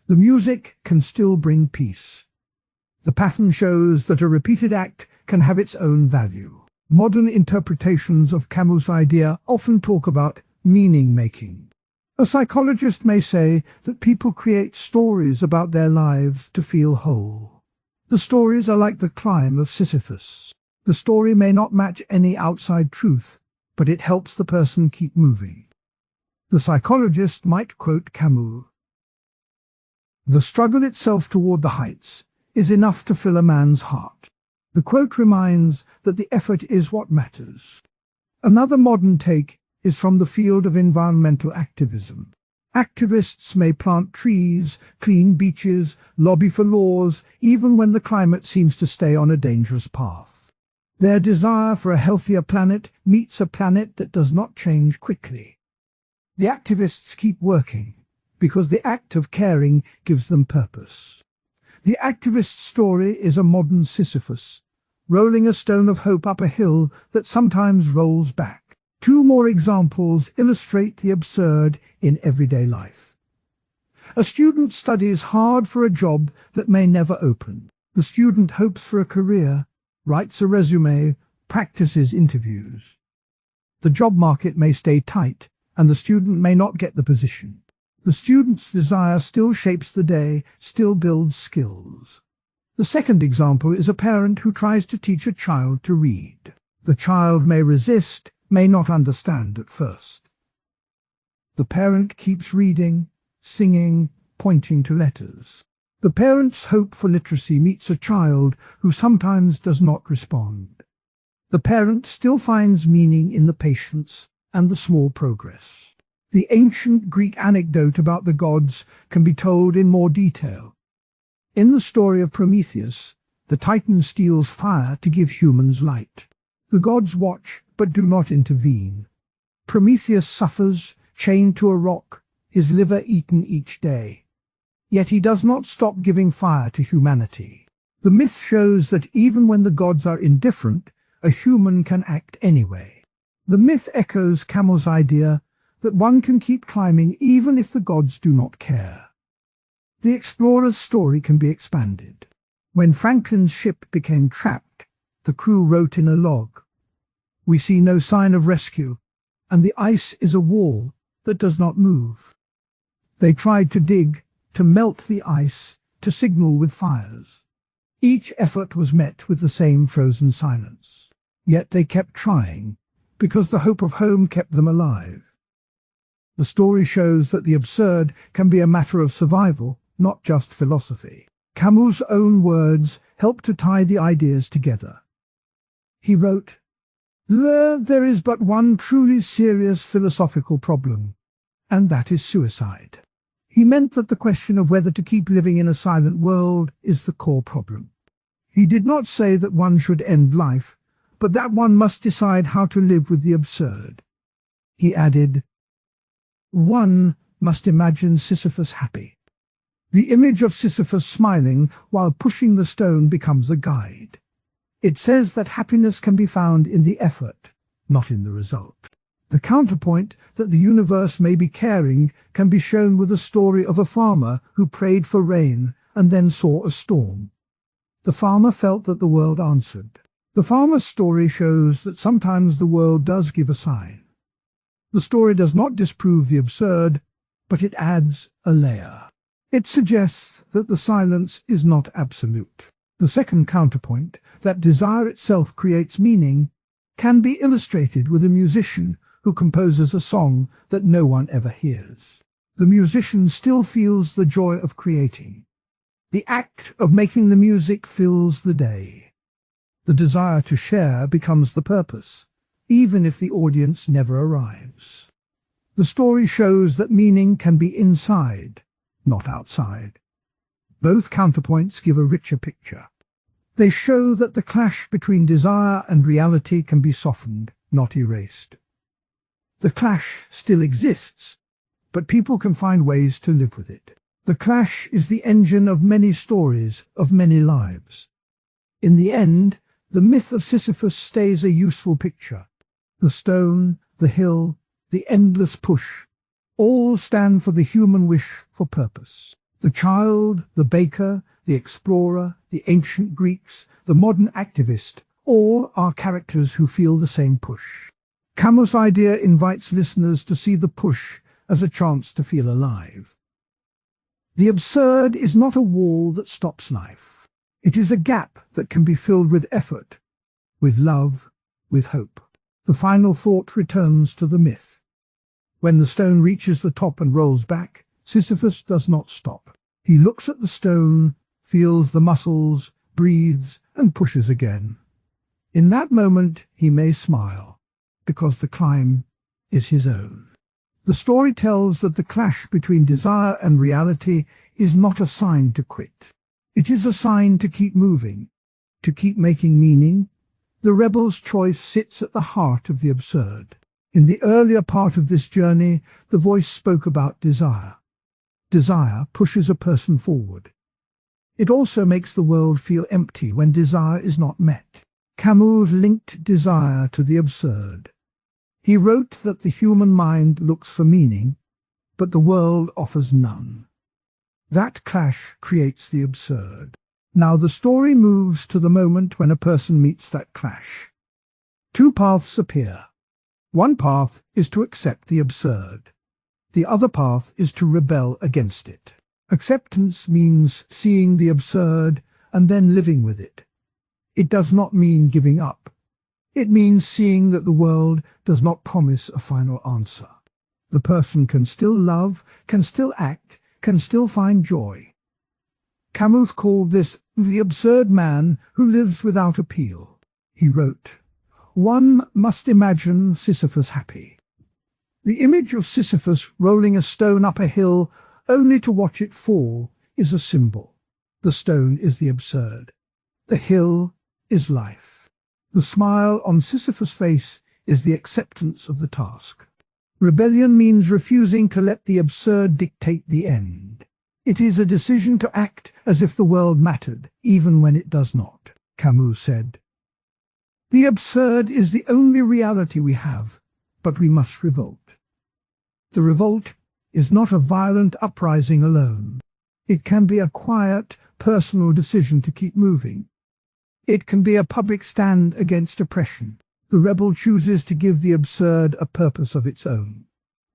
The music can still bring peace. The pattern shows that a repeated act can have its own value. Modern interpretations of Camus' idea often talk about meaning-making. A psychologist may say that people create stories about their lives to feel whole. The stories are like the climb of Sisyphus. The story may not match any outside truth, but it helps the person keep moving. The psychologist might quote Camus. "The struggle itself toward the heights is enough to fill a man's heart." The quote reminds that the effort is what matters. Another modern take is from the field of environmental activism. Activists may plant trees, clean beaches, lobby for laws, even when the climate seems to stay on a dangerous path. Their desire for a healthier planet meets a planet that does not change quickly. The activists keep working because the act of caring gives them purpose. The activist's story is a modern Sisyphus, rolling a stone of hope up a hill that sometimes rolls back. Two more examples illustrate the absurd in everyday life. A student studies hard for a job that may never open. The student hopes for a career, writes a resume, practices interviews. The job market may stay tight, and the student may not get the position. The student's desire still shapes the day, still builds skills. The second example is a parent who tries to teach a child to read. The child may resist, may not understand at first. The parent keeps reading, singing, pointing to letters. The parent's hope for literacy meets a child who sometimes does not respond. The parent still finds meaning in the patience and the small progress. The ancient Greek anecdote about the gods can be told in more detail. In the story of Prometheus, the Titan steals fire to give humans light. The gods watch, but do not intervene. Prometheus suffers, chained to a rock, his liver eaten each day. Yet he does not stop giving fire to humanity. The myth shows that even when the gods are indifferent, a human can act anyway. The myth echoes Camus' idea that one can keep climbing even if the gods do not care. The explorer's story can be expanded. When Franklin's ship became trapped, the crew wrote in a log, "We see no sign of rescue, and the ice is a wall that does not move." They tried to dig, to melt the ice, to signal with fires. Each effort was met with the same frozen silence. Yet they kept trying, because the hope of home kept them alive. The story shows that the absurd can be a matter of survival, not just philosophy. Camus' own words help to tie the ideas together. He wrote, There is but one truly serious philosophical problem, and that is suicide." He meant that the question of whether to keep living in a silent world is the core problem. He did not say that one should end life, but that one must decide how to live with the absurd. He added, "One must imagine Sisyphus happy. The image of Sisyphus smiling while pushing the stone becomes a guide. It says that happiness can be found in the effort, not in the result." The counterpoint that the universe may be caring can be shown with a story of a farmer who prayed for rain and then saw a storm. The farmer felt that the world answered. The farmer's story shows that sometimes the world does give a sign. The story does not disprove the absurd, but it adds a layer. It suggests that the silence is not absolute. The second counterpoint, that desire itself creates meaning, can be illustrated with a musician who composes a song that no one ever hears. The musician still feels the joy of creating. The act of making the music fills the day. The desire to share becomes the purpose, even if the audience never arrives. The story shows that meaning can be inside, not outside. Both counterpoints give a richer picture. They show that the clash between desire and reality can be softened, not erased. The clash still exists, but people can find ways to live with it. The clash is the engine of many stories, of many lives. In the end, the myth of Sisyphus stays a useful picture. The stone, the hill, the endless push, all stand for the human wish for purpose. The child, the baker, the explorer, the ancient Greeks, the modern activist, all are characters who feel the same push. Camus' idea invites listeners to see the push as a chance to feel alive. The absurd is not a wall that stops life. It is a gap that can be filled with effort, with love, with hope. The final thought returns to the myth. When the stone reaches the top and rolls back, Sisyphus does not stop. He looks at the stone, feels the muscles, breathes, and pushes again. In that moment, he may smile, because the climb is his own. The story tells that the clash between desire and reality is not a sign to quit. It is a sign to keep moving, to keep making meaning. The rebel's choice sits at the heart of the absurd. In the earlier part of this journey, the voice spoke about desire. Desire pushes a person forward. It also makes the world feel empty when desire is not met. Camus linked desire to the absurd. He wrote that the human mind looks for meaning, but the world offers none. That clash creates the absurd. Now the story moves to the moment when a person meets that clash. Two paths appear. One path is to accept the absurd. The other path is to rebel against it. Acceptance means seeing the absurd and then living with it. It does not mean giving up. It means seeing that the world does not promise a final answer. The person can still love, can still act, can still find joy. Camus called this the absurd man who lives without appeal. He wrote, "One must imagine Sisyphus happy." The image of Sisyphus rolling a stone up a hill only to watch it fall is a symbol. The stone is the absurd. The hill is life. The smile on Sisyphus' face is the acceptance of the task. Rebellion means refusing to let the absurd dictate the end. It is a decision to act as if the world mattered, even when it does not. Camus said, "The absurd is the only reality we have, but we must revolt." The revolt is not a violent uprising alone. It can be a quiet, personal decision to keep moving. It can be a public stand against oppression. The rebel chooses to give the absurd a purpose of its own.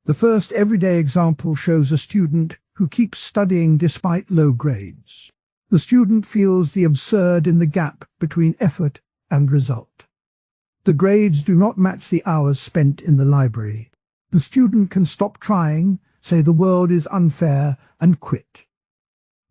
The first everyday example shows a student who keeps studying despite low grades. The student feels the absurd in the gap between effort and result. The grades do not match the hours spent in the library. The student can stop trying, say the world is unfair, and quit.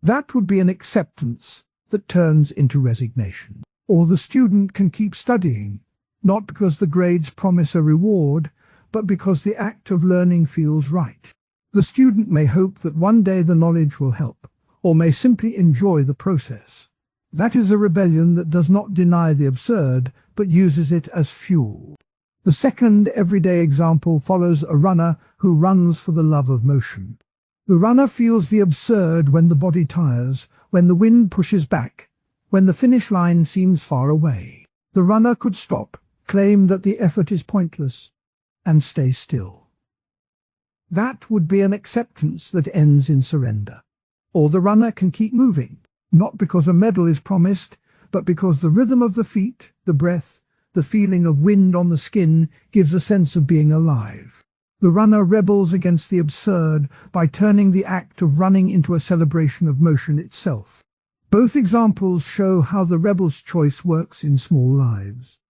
That would be an acceptance that turns into resignation. Or the student can keep studying, not because the grades promise a reward, but because the act of learning feels right. The student may hope that one day the knowledge will help, or may simply enjoy the process. That is a rebellion that does not deny the absurd, but uses it as fuel. The second everyday example follows a runner who runs for the love of motion. The runner feels the absurd when the body tires, when the wind pushes back, when the finish line seems far away. The runner could stop, claim that the effort is pointless, and stay still. That would be an acceptance that ends in surrender. Or the runner can keep moving, not because a medal is promised, but because the rhythm of the feet, the breath, the feeling of wind on the skin gives a sense of being alive. The runner rebels against the absurd by turning the act of running into a celebration of motion itself. Both examples show how the rebel's choice works in small lives.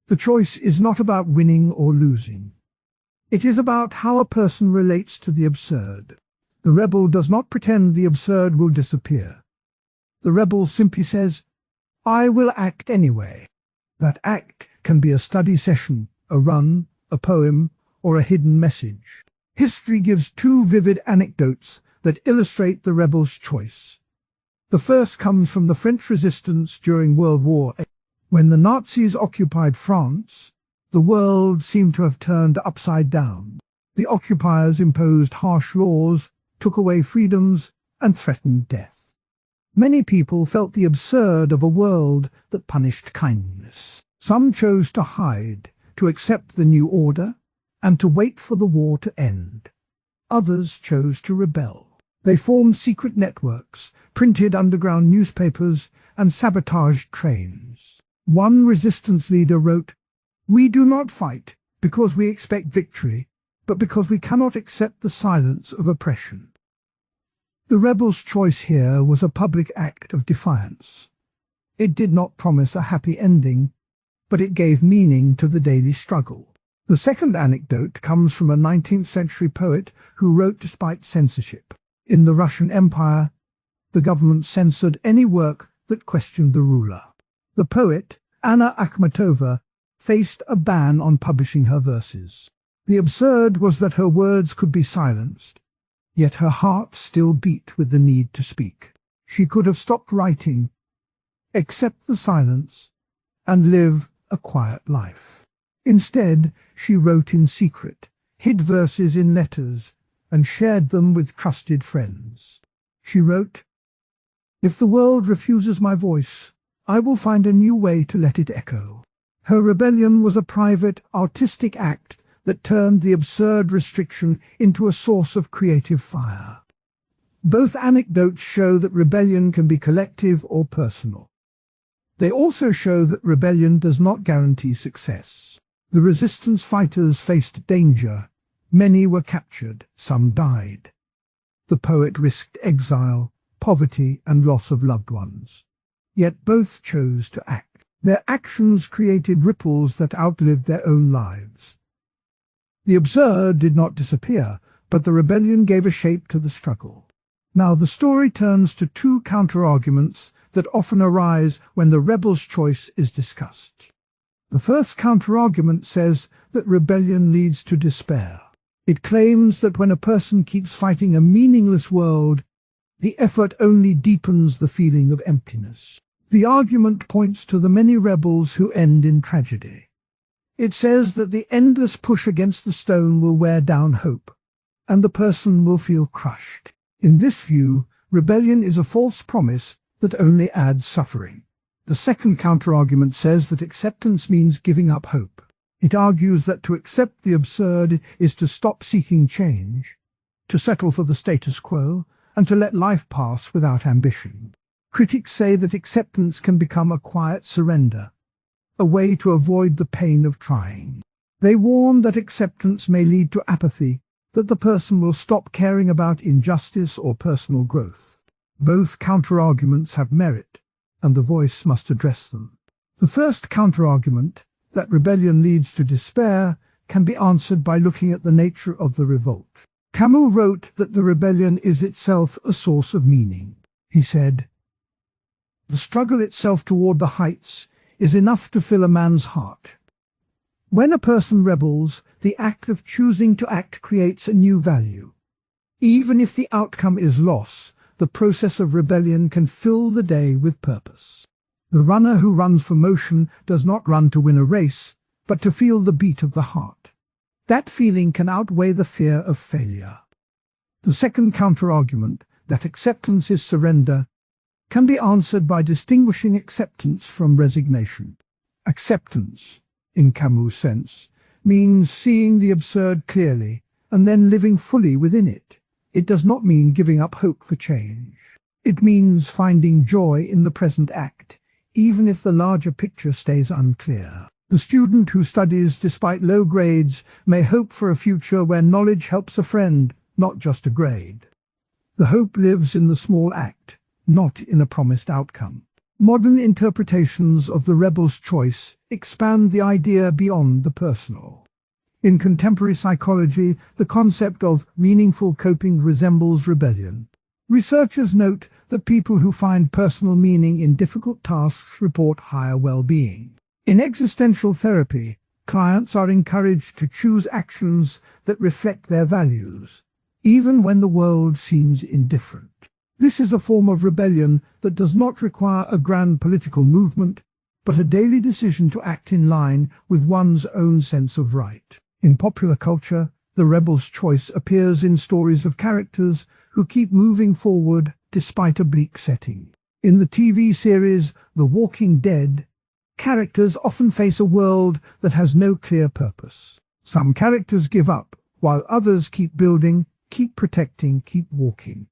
The choice is not about winning or losing. It is about how a person relates to the absurd. The rebel does not pretend the absurd will disappear. The rebel simply says, "I will act anyway." That act can be a study session, a run, a poem, or a hidden message. History gives two vivid anecdotes that illustrate the rebel's choice. The first comes from the French resistance during World War VIII. When the Nazis occupied France, The world seemed to have turned upside down. The occupiers imposed harsh laws, took away freedoms, and threatened death. Many people felt the absurd of a world that punished kindness. Some chose to hide, to accept the new order, and to wait for the war to end. Others chose to rebel. They formed secret networks, printed underground newspapers, and sabotaged trains. One resistance leader wrote, "We do not fight because we expect victory, but because we cannot accept the silence of oppression." The rebel's choice here was a public act of defiance. It did not promise a happy ending, but it gave meaning to the daily struggle. The second anecdote comes from a 19th century poet who wrote despite censorship. In the Russian Empire, the government censored any work that questioned the ruler. The poet, Anna Akhmatova, faced a ban on publishing her verses. The absurd was that her words could be silenced, yet her heart still beat with the need to speak. She could have stopped writing, accept the silence, and live a quiet life. Instead, she wrote in secret, hid verses in letters, and shared them with trusted friends. She wrote, "If the world refuses my voice, I will find a new way to let it echo." Her rebellion was a private, artistic act that turned the absurd restriction into a source of creative fire. Both anecdotes show that rebellion can be collective or personal. They also show that rebellion does not guarantee success. The resistance fighters faced danger. Many were captured, some died. The poet risked exile, poverty, and loss of loved ones. Yet both chose to act. Their actions created ripples that outlived their own lives. The absurd did not disappear, but the rebellion gave a shape to the struggle. Now the story turns to two counter-arguments that often arise when the rebel's choice is discussed. The first counter-argument says that rebellion leads to despair. It claims that when a person keeps fighting a meaningless world, the effort only deepens the feeling of emptiness. The argument points to the many rebels who end in tragedy. It says that the endless push against the stone will wear down hope, and the person will feel crushed. In this view, rebellion is a false promise that only adds suffering. The second counterargument says that acceptance means giving up hope. It argues that to accept the absurd is to stop seeking change, to settle for the status quo, and to let life pass without ambition. Critics say that acceptance can become a quiet surrender, a way to avoid the pain of trying. They warn that acceptance may lead to apathy, that the person will stop caring about injustice or personal growth. Both counterarguments have merit, and the voice must address them. The first counterargument, that rebellion leads to despair, can be answered by looking at the nature of the revolt. Camus wrote that the rebellion is itself a source of meaning. He said, "The struggle itself toward the heights is enough to fill a man's heart. When a person rebels, the act of choosing to act creates a new value. Even if the outcome is loss, the process of rebellion can fill the day with purpose. The runner who runs for motion does not run to win a race, but to feel the beat of the heart. That feeling can outweigh the fear of failure." The second counterargument, that acceptance is surrender, can be answered by distinguishing acceptance from resignation. Acceptance, in Camus' sense, means seeing the absurd clearly and then living fully within it. It does not mean giving up hope for change. It means finding joy in the present act, even if the larger picture stays unclear. The student who studies despite low grades may hope for a future where knowledge helps a friend, not just a grade. The hope lives in the small act, not in a promised outcome. Modern interpretations of the rebel's choice expand the idea beyond the personal. In contemporary psychology, the concept of meaningful coping resembles rebellion. Researchers note that people who find personal meaning in difficult tasks report higher well-being. In existential therapy, clients are encouraged to choose actions that reflect their values, even when the world seems indifferent. This is a form of rebellion that does not require a grand political movement, but a daily decision to act in line with one's own sense of right. In popular culture, the rebel's choice appears in stories of characters who keep moving forward despite a bleak setting. In the TV series The Walking Dead, characters often face a world that has no clear purpose. Some characters give up, while others keep building, keep protecting, keep walking.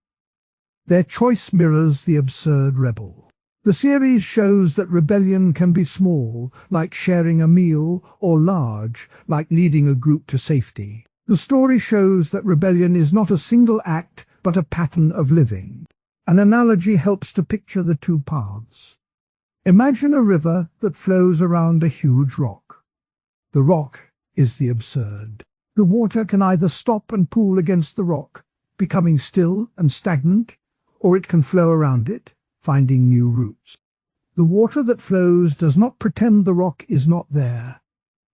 Their choice mirrors the absurd rebel. The series shows that rebellion can be small, like sharing a meal, or large, like leading a group to safety. The story shows that rebellion is not a single act, but a pattern of living. An analogy helps to picture the two paths. Imagine a river that flows around a huge rock. The rock is the absurd. The water can either stop and pool against the rock, becoming still and stagnant, or it can flow around it, finding new routes. The water that flows does not pretend the rock is not there.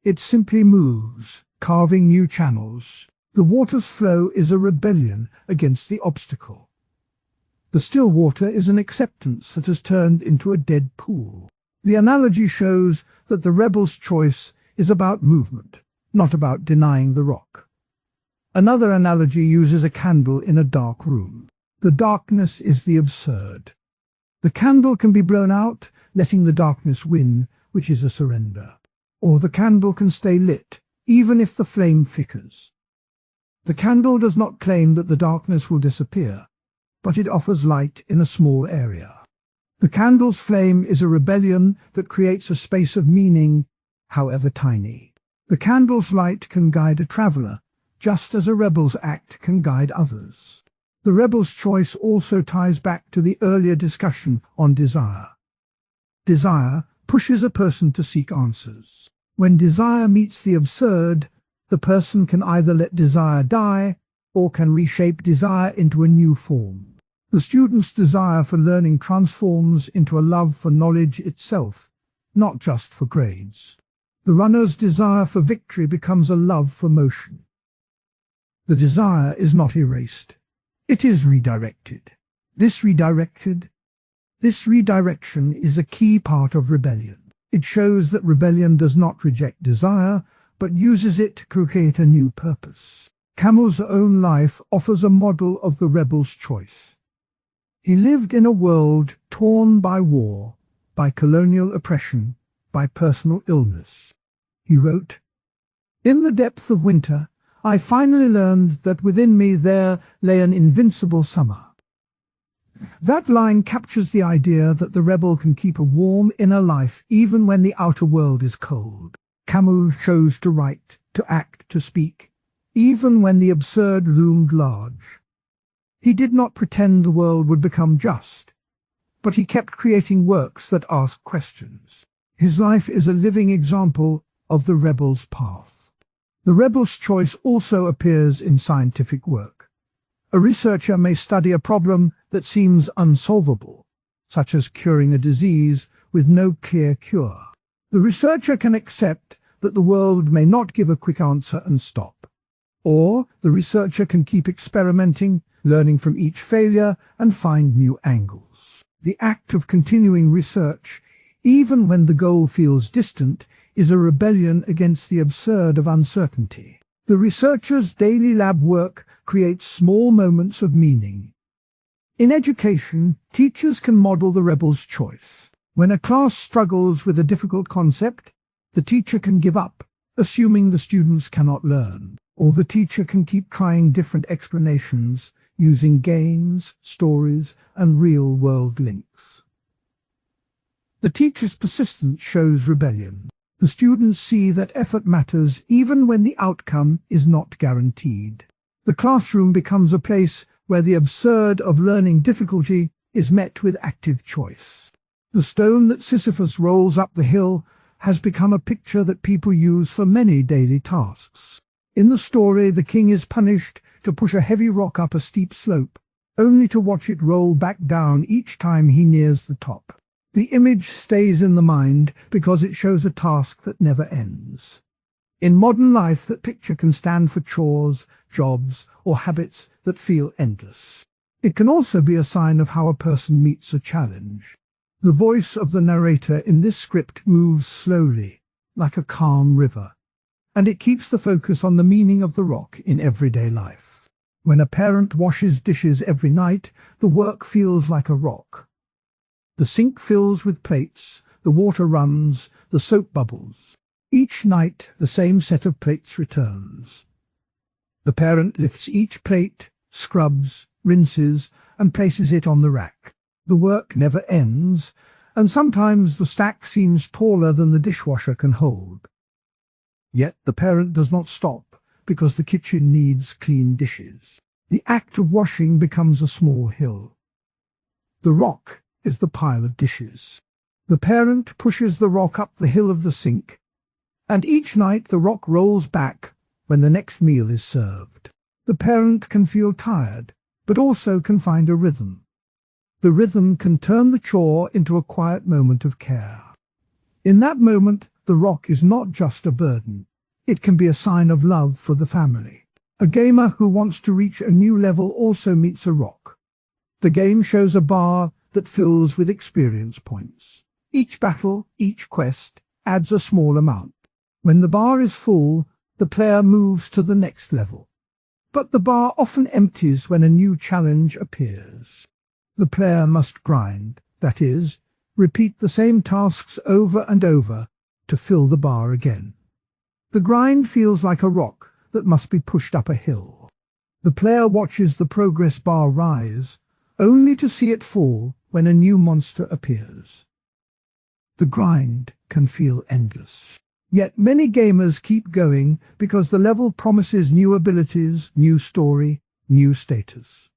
It simply moves, carving new channels. The water's flow is a rebellion against the obstacle. The still water is an acceptance that has turned into a dead pool. The analogy shows that the rebel's choice is about movement, not about denying the rock. Another analogy uses a candle in a dark room. The darkness is the absurd. The candle can be blown out, letting the darkness win, which is a surrender. Or the candle can stay lit, even if the flame flickers. The candle does not claim that the darkness will disappear, but it offers light in a small area. The candle's flame is a rebellion that creates a space of meaning, however tiny. The candle's light can guide a traveler, just as a rebel's act can guide others. The rebel's choice also ties back to the earlier discussion on desire. Desire pushes a person to seek answers. When desire meets the absurd, the person can either let desire die or can reshape desire into a new form. The student's desire for learning transforms into a love for knowledge itself, not just for grades. The runner's desire for victory becomes a love for motion. The desire is not erased. It is redirected. This redirection is a key part of rebellion. It shows that rebellion does not reject desire, but uses it to create a new purpose. Camus' own life offers a model of the rebel's choice. He lived in a world torn by war, by colonial oppression, by personal illness. He wrote, "In the depth of winter, I finally learned that within me there lay an invincible summer." That line captures the idea that the rebel can keep a warm inner life even when the outer world is cold. Camus chose to write, to act, to speak, even when the absurd loomed large. He did not pretend the world would become just, but he kept creating works that ask questions. His life is a living example of the rebel's path. The rebel's choice also appears in scientific work. A researcher may study a problem that seems unsolvable, such as curing a disease with no clear cure. The researcher can accept that the world may not give a quick answer and stop. Or the researcher can keep experimenting, learning from each failure, and find new angles. The act of continuing research, even when the goal feels distant, is a rebellion against the absurd of uncertainty. The researcher's daily lab work creates small moments of meaning. In education, teachers can model the rebel's choice. When a class struggles with a difficult concept, the teacher can give up, assuming the students cannot learn. Or the teacher can keep trying different explanations, using games, stories, and real-world links. The teacher's persistence shows rebellion. The students see that effort matters even when the outcome is not guaranteed. The classroom becomes a place where the absurd of learning difficulty is met with active choice. The stone that Sisyphus rolls up the hill has become a picture that people use for many daily tasks. In the story, the king is punished to push a heavy rock up a steep slope, only to watch it roll back down each time he nears the top. The image stays in the mind because it shows a task that never ends. In modern life, that picture can stand for chores, jobs, or habits that feel endless. It can also be a sign of how a person meets a challenge. The voice of the narrator in this script moves slowly, like a calm river, and it keeps the focus on the meaning of the rock in everyday life. When a parent washes dishes every night, the work feels like a rock. The sink fills with plates, the water runs, the soap bubbles. Each night, the same set of plates returns. The parent lifts each plate, scrubs, rinses, and places it on the rack. The work never ends, and sometimes the stack seems taller than the dishwasher can hold. Yet the parent does not stop, because the kitchen needs clean dishes. The act of washing becomes a small hill. The rock is the pile of dishes. The parent pushes the rock up the hill of the sink, and each night the rock rolls back when the next meal is served. The parent can feel tired, but also can find a rhythm. The rhythm can turn the chore into a quiet moment of care. In that moment, the rock is not just a burden. It can be a sign of love for the family. A gamer who wants to reach a new level also meets a rock. The game shows a bar that fills with experience points. Each battle, each quest, adds a small amount. When the bar is full, the player moves to the next level. But the bar often empties when a new challenge appears. The player must grind, that is, repeat the same tasks over and over to fill the bar again. The grind feels like a rock that must be pushed up a hill. The player watches the progress bar rise, only to see it fall when a new monster appears. The grind can feel endless. Yet many gamers keep going because the level promises new abilities, new story, new status.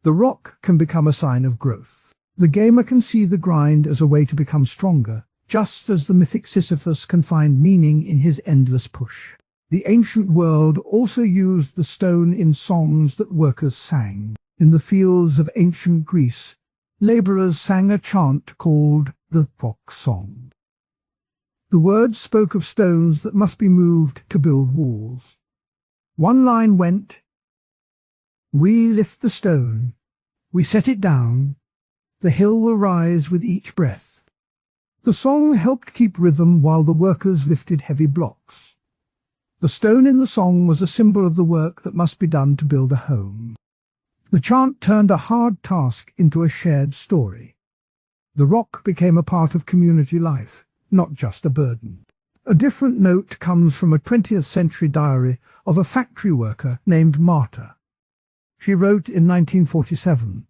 The rock can become a sign of growth. The gamer can see the grind as a way to become stronger, just as the mythic Sisyphus can find meaning in his endless push. The ancient world also used the stone in songs that workers sang. In the fields of ancient Greece, laborers sang a chant called the rock song. The words spoke of stones that must be moved to build walls. One line went, "We lift the stone, we set it down, the hill will rise with each breath." The song helped keep rhythm while the workers lifted heavy blocks. The stone in the song was a symbol of the work that must be done to build a home. The chant turned a hard task into a shared story. The rock became a part of community life, not just a burden. A different note comes from a 20th century diary of a factory worker named Martha. She wrote in 1947,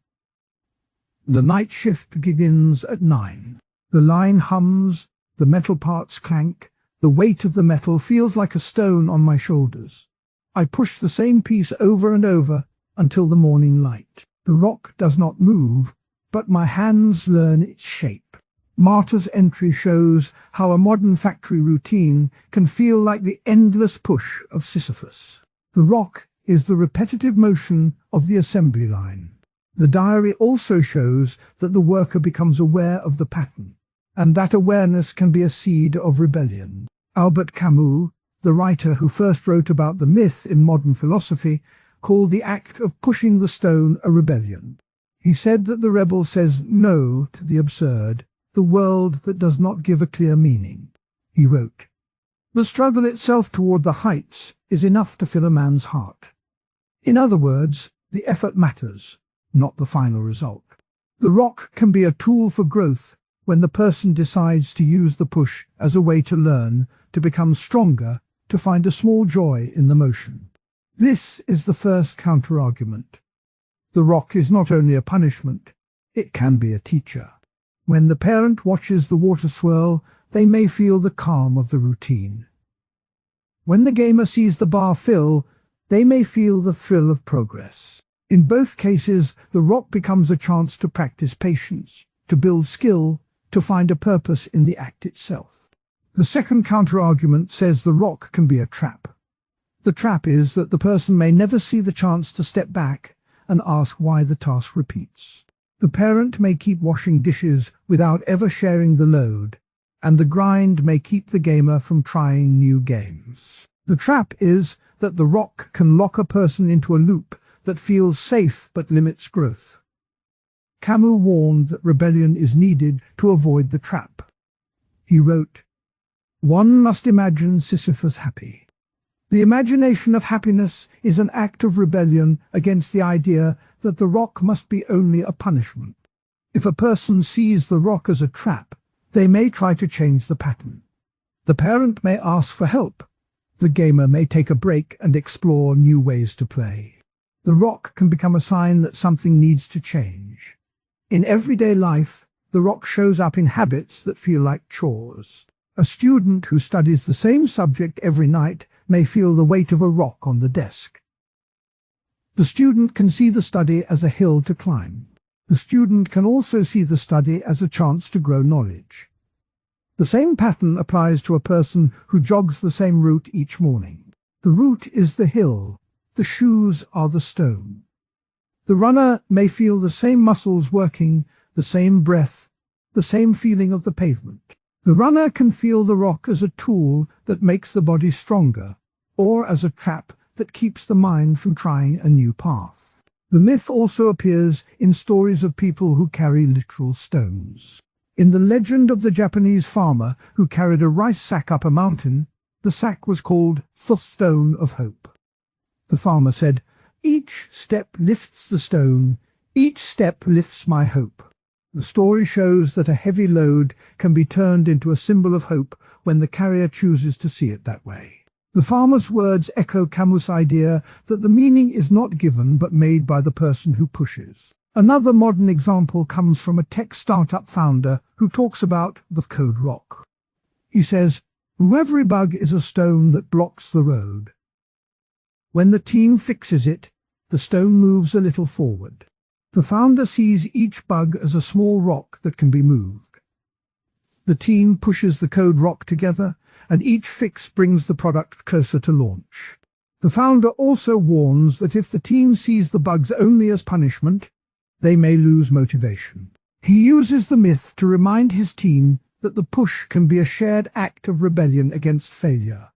"The night shift begins at 9. The line hums, the metal parts clank, the weight of the metal feels like a stone on my shoulders. I push the same piece over and over until the morning light. The rock does not move, but my hands learn its shape." Martha's entry shows how a modern factory routine can feel like the endless push of Sisyphus. The rock is the repetitive motion of the assembly line. The diary also shows that the worker becomes aware of the pattern, and that awareness can be a seed of rebellion. Albert Camus, the writer who first wrote about the myth in modern philosophy, called the act of pushing the stone a rebellion. He said that the rebel says no to the absurd, the world that does not give a clear meaning. He wrote, "The struggle itself toward the heights is enough to fill a man's heart." In other words, the effort matters, not the final result. The rock can be a tool for growth when the person decides to use the push as a way to learn, to become stronger, to find a small joy in the motion. This is the first counter-argument. The rock is not only a punishment, it can be a teacher. When the parent watches the water swirl, they may feel the calm of the routine. When the gamer sees the bar fill, they may feel the thrill of progress. In both cases, the rock becomes a chance to practice patience, to build skill, to find a purpose in the act itself. The second counter-argument says the rock can be a trap. The trap is that the person may never see the chance to step back and ask why the task repeats. The parent may keep washing dishes without ever sharing the load, and the grind may keep the gamer from trying new games. The trap is that the rock can lock a person into a loop that feels safe but limits growth. Camus warned that rebellion is needed to avoid the trap. He wrote, "One must imagine Sisyphus happy. The imagination of happiness is an act of rebellion against the idea that the rock must be only a punishment. If a person sees the rock as a trap, they may try to change the pattern. The parent may ask for help. The gamer may take a break and explore new ways to play. The rock can become a sign that something needs to change. In everyday life, the rock shows up in habits that feel like chores. A student who studies the same subject every night may feel the weight of a rock on the desk. The student can see the study as a hill to climb. The student can also see the study as a chance to grow knowledge. The same pattern applies to a person who jogs the same route each morning. The route is the hill, the shoes are the stone. The runner may feel the same muscles working, the same breath, the same feeling of the pavement. The runner can feel the rock as a tool that makes the body stronger, or as a trap that keeps the mind from trying a new path. The myth also appears in stories of people who carry literal stones. In the legend of the Japanese farmer who carried a rice sack up a mountain, the sack was called the Stone of Hope. The farmer said, "Each step lifts the stone, each step lifts my hope." The story shows that a heavy load can be turned into a symbol of hope when the carrier chooses to see it that way. The farmer's words echo Camus' idea that the meaning is not given but made by the person who pushes. Another modern example comes from a tech startup founder who talks about the code rock. He says, "Every bug is a stone that blocks the road. When the team fixes it, the stone moves a little forward. The founder sees each bug as a small rock that can be moved. The team pushes the code rock together, and each fix brings the product closer to launch." The founder also warns that if the team sees the bugs only as punishment, they may lose motivation. He uses the myth to remind his team that the push can be a shared act of rebellion against failure.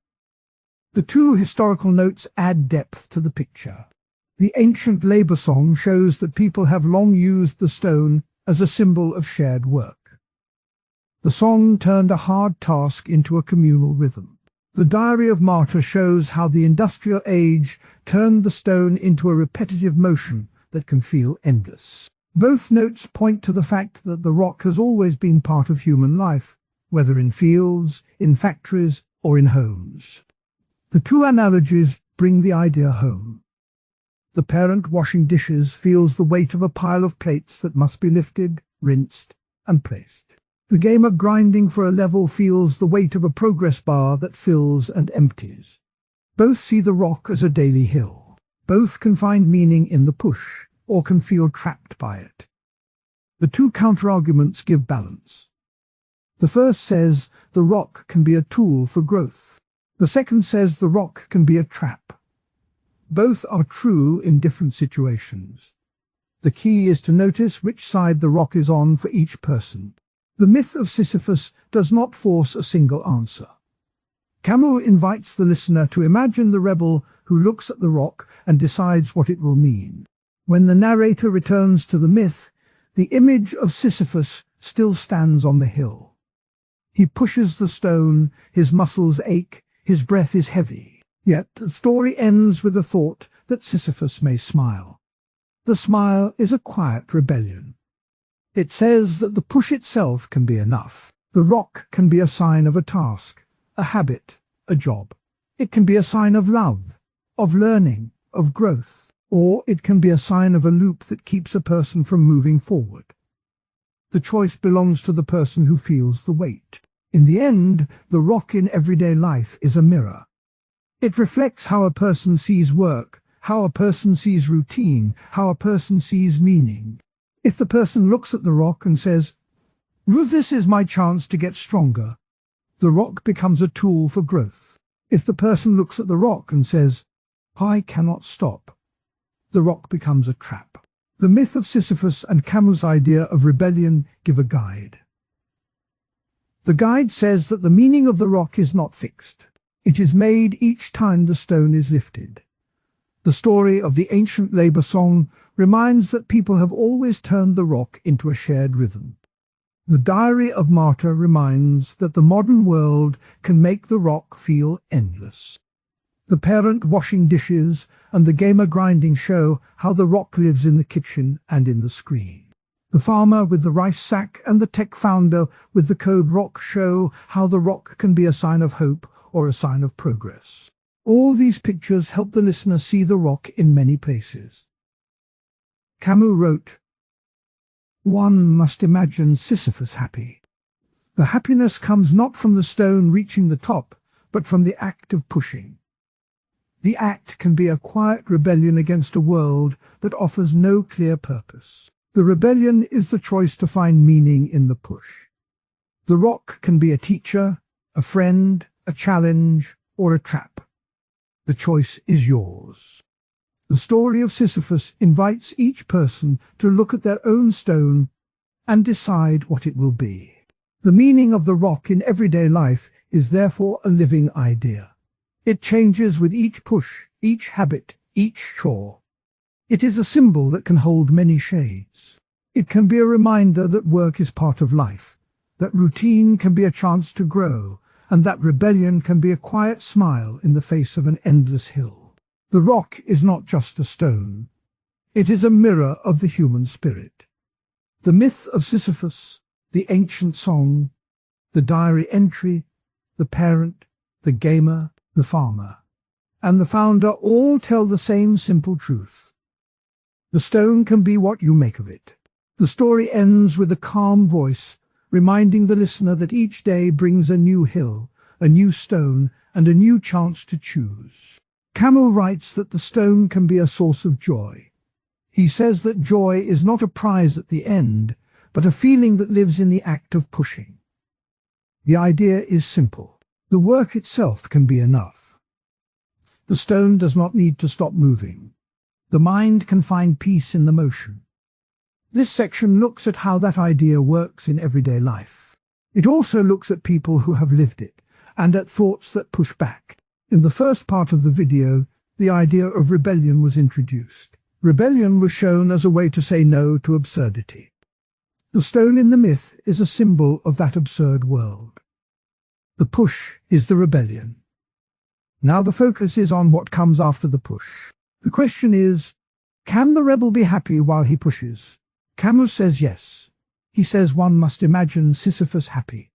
The two historical notes add depth to the picture. The ancient labor song shows that people have long used the stone as a symbol of shared work. The song turned a hard task into a communal rhythm. The Diary of Martyr shows how the industrial age turned the stone into a repetitive motion that can feel endless. Both notes point to the fact that the rock has always been part of human life, whether in fields, in factories, or in homes. The two analogies bring the idea home. The parent washing dishes feels the weight of a pile of plates that must be lifted, rinsed, and placed. The gamer grinding for a level feels the weight of a progress bar that fills and empties. Both see the rock as a daily hill. Both can find meaning in the push, or can feel trapped by it. The two counterarguments give balance. The first says the rock can be a tool for growth. The second says the rock can be a trap. Both are true in different situations. The key is to notice which side the rock is on for each person. The myth of Sisyphus does not force a single answer. Camus invites the listener to imagine the rebel who looks at the rock and decides what it will mean. When the narrator returns to the myth, the image of Sisyphus still stands on the hill. He pushes the stone, his muscles ache, his breath is heavy. Yet the story ends with the thought that Sisyphus may smile. The smile is a quiet rebellion. It says that the push itself can be enough. The rock can be a sign of a task, a habit, a job. It can be a sign of love, of learning, of growth, or it can be a sign of a loop that keeps a person from moving forward. The choice belongs to the person who feels the weight. In the end, the rock in everyday life is a mirror. It reflects how a person sees work, how a person sees routine, how a person sees meaning. If the person looks at the rock and says, "This is my chance to get stronger," the rock becomes a tool for growth. If the person looks at the rock and says, "I cannot stop," the rock becomes a trap. The myth of Sisyphus and Camus' idea of rebellion give a guide. The guide says that the meaning of the rock is not fixed. It is made each time the stone is lifted. The story of the ancient labor song reminds that people have always turned the rock into a shared rhythm. The Diary of Martyr reminds that the modern world can make the rock feel endless. The parent washing dishes and the gamer grinding show how the rock lives in the kitchen and in the screen. The farmer with the rice sack and the tech founder with the code rock show how the rock can be a sign of hope or a sign of progress. All these pictures help the listener see the rock in many places. Camus wrote, "One must imagine Sisyphus happy. The happiness comes not from the stone reaching the top, but from the act of pushing. The act can be a quiet rebellion against a world that offers no clear purpose. The rebellion is the choice to find meaning in the push. The rock can be a teacher, a friend, a challenge, or a trap. The choice is yours." The story of Sisyphus invites each person to look at their own stone and decide what it will be. The meaning of the rock in everyday life is therefore a living idea. It changes with each push, each habit, each chore. It is a symbol that can hold many shades. It can be a reminder that work is part of life, that routine can be a chance to grow, and that rebellion can be a quiet smile in the face of an endless hill. The rock is not just a stone. It is a mirror of the human spirit. The myth of Sisyphus, the ancient song, the diary entry, the parent, the gamer, the farmer, and the founder all tell the same simple truth. The stone can be what you make of it. The story ends with a calm voice, reminding the listener that each day brings a new hill, a new stone, and a new chance to choose. Camus writes that the stone can be a source of joy. He says that joy is not a prize at the end, but a feeling that lives in the act of pushing. The idea is simple. The work itself can be enough. The stone does not need to stop moving. The mind can find peace in the motion. This section looks at how that idea works in everyday life. It also looks at people who have lived it, and at thoughts that push back. In the first part of the video, the idea of rebellion was introduced. Rebellion was shown as a way to say no to absurdity. The stone in the myth is a symbol of that absurd world. The push is the rebellion. Now the focus is on what comes after the push. The question is, can the rebel be happy while he pushes? Camus says yes. He says one must imagine Sisyphus happy.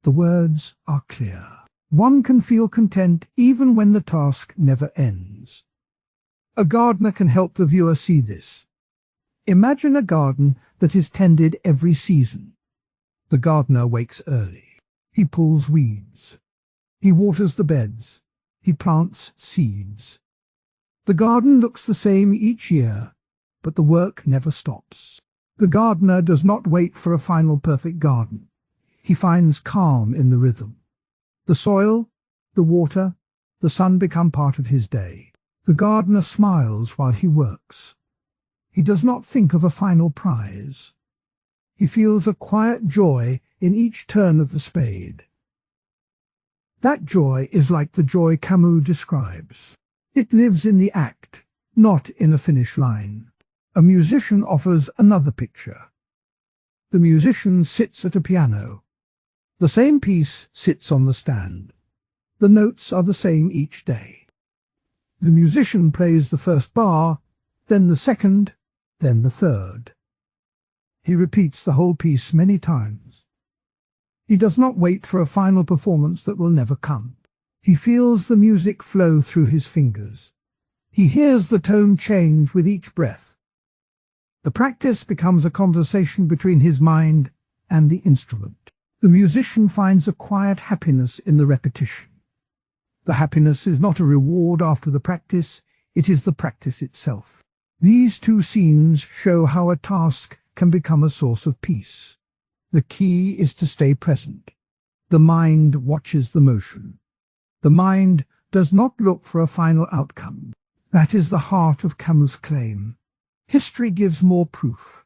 The words are clear. One can feel content even when the task never ends. A gardener can help the viewer see this. Imagine a garden that is tended every season. The gardener wakes early. He pulls weeds. He waters the beds. He plants seeds. The garden looks the same each year, but the work never stops. The gardener does not wait for a final perfect garden. He finds calm in the rhythm. The soil, the water, the sun become part of his day. The gardener smiles while he works. He does not think of a final prize. He feels a quiet joy in each turn of the spade. That joy is like the joy Camus describes. It lives in the act, not in a finish line. A musician offers another picture. The musician sits at a piano. The same piece sits on the stand. The notes are the same each day. The musician plays the first bar, then the second, then the third. He repeats the whole piece many times. He does not wait for a final performance that will never come. He feels the music flow through his fingers. He hears the tone change with each breath. The practice becomes a conversation between his mind and the instrument. The musician finds a quiet happiness in the repetition. The happiness is not a reward after the practice, it is the practice itself. These two scenes show how a task can become a source of peace. The key is to stay present. The mind watches the motion. The mind does not look for a final outcome. That is the heart of Camus' claim. History gives more proof.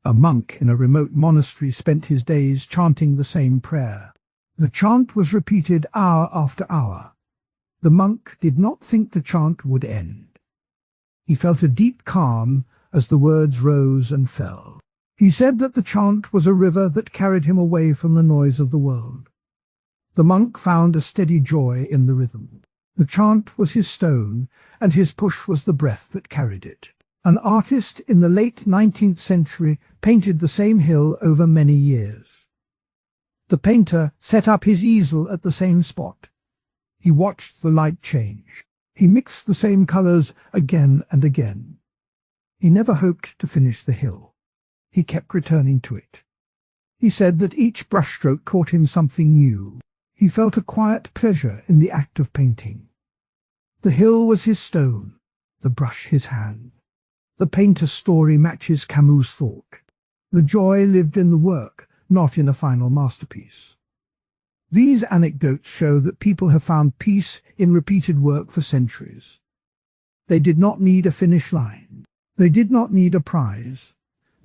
A monk in a remote monastery spent his days chanting the same prayer. The chant was repeated hour after hour. The monk did not think the chant would end. He felt a deep calm as the words rose and fell. He said that the chant was a river that carried him away from the noise of the world. The monk found a steady joy in the rhythm. The chant was his stone, and his push was the breath that carried it. An artist in the late 19th century painted the same hill over many years. The painter set up his easel at the same spot. He watched the light change. He mixed the same colors again and again. He never hoped to finish the hill. He kept returning to it. He said that each brushstroke taught him something new. He felt a quiet pleasure in the act of painting. The hill was his stone, the brush his hand. The painter's story matches Camus' thought. The joy lived in the work, not in a final masterpiece. These anecdotes show that people have found peace in repeated work for centuries. They did not need a finish line. They did not need a prize.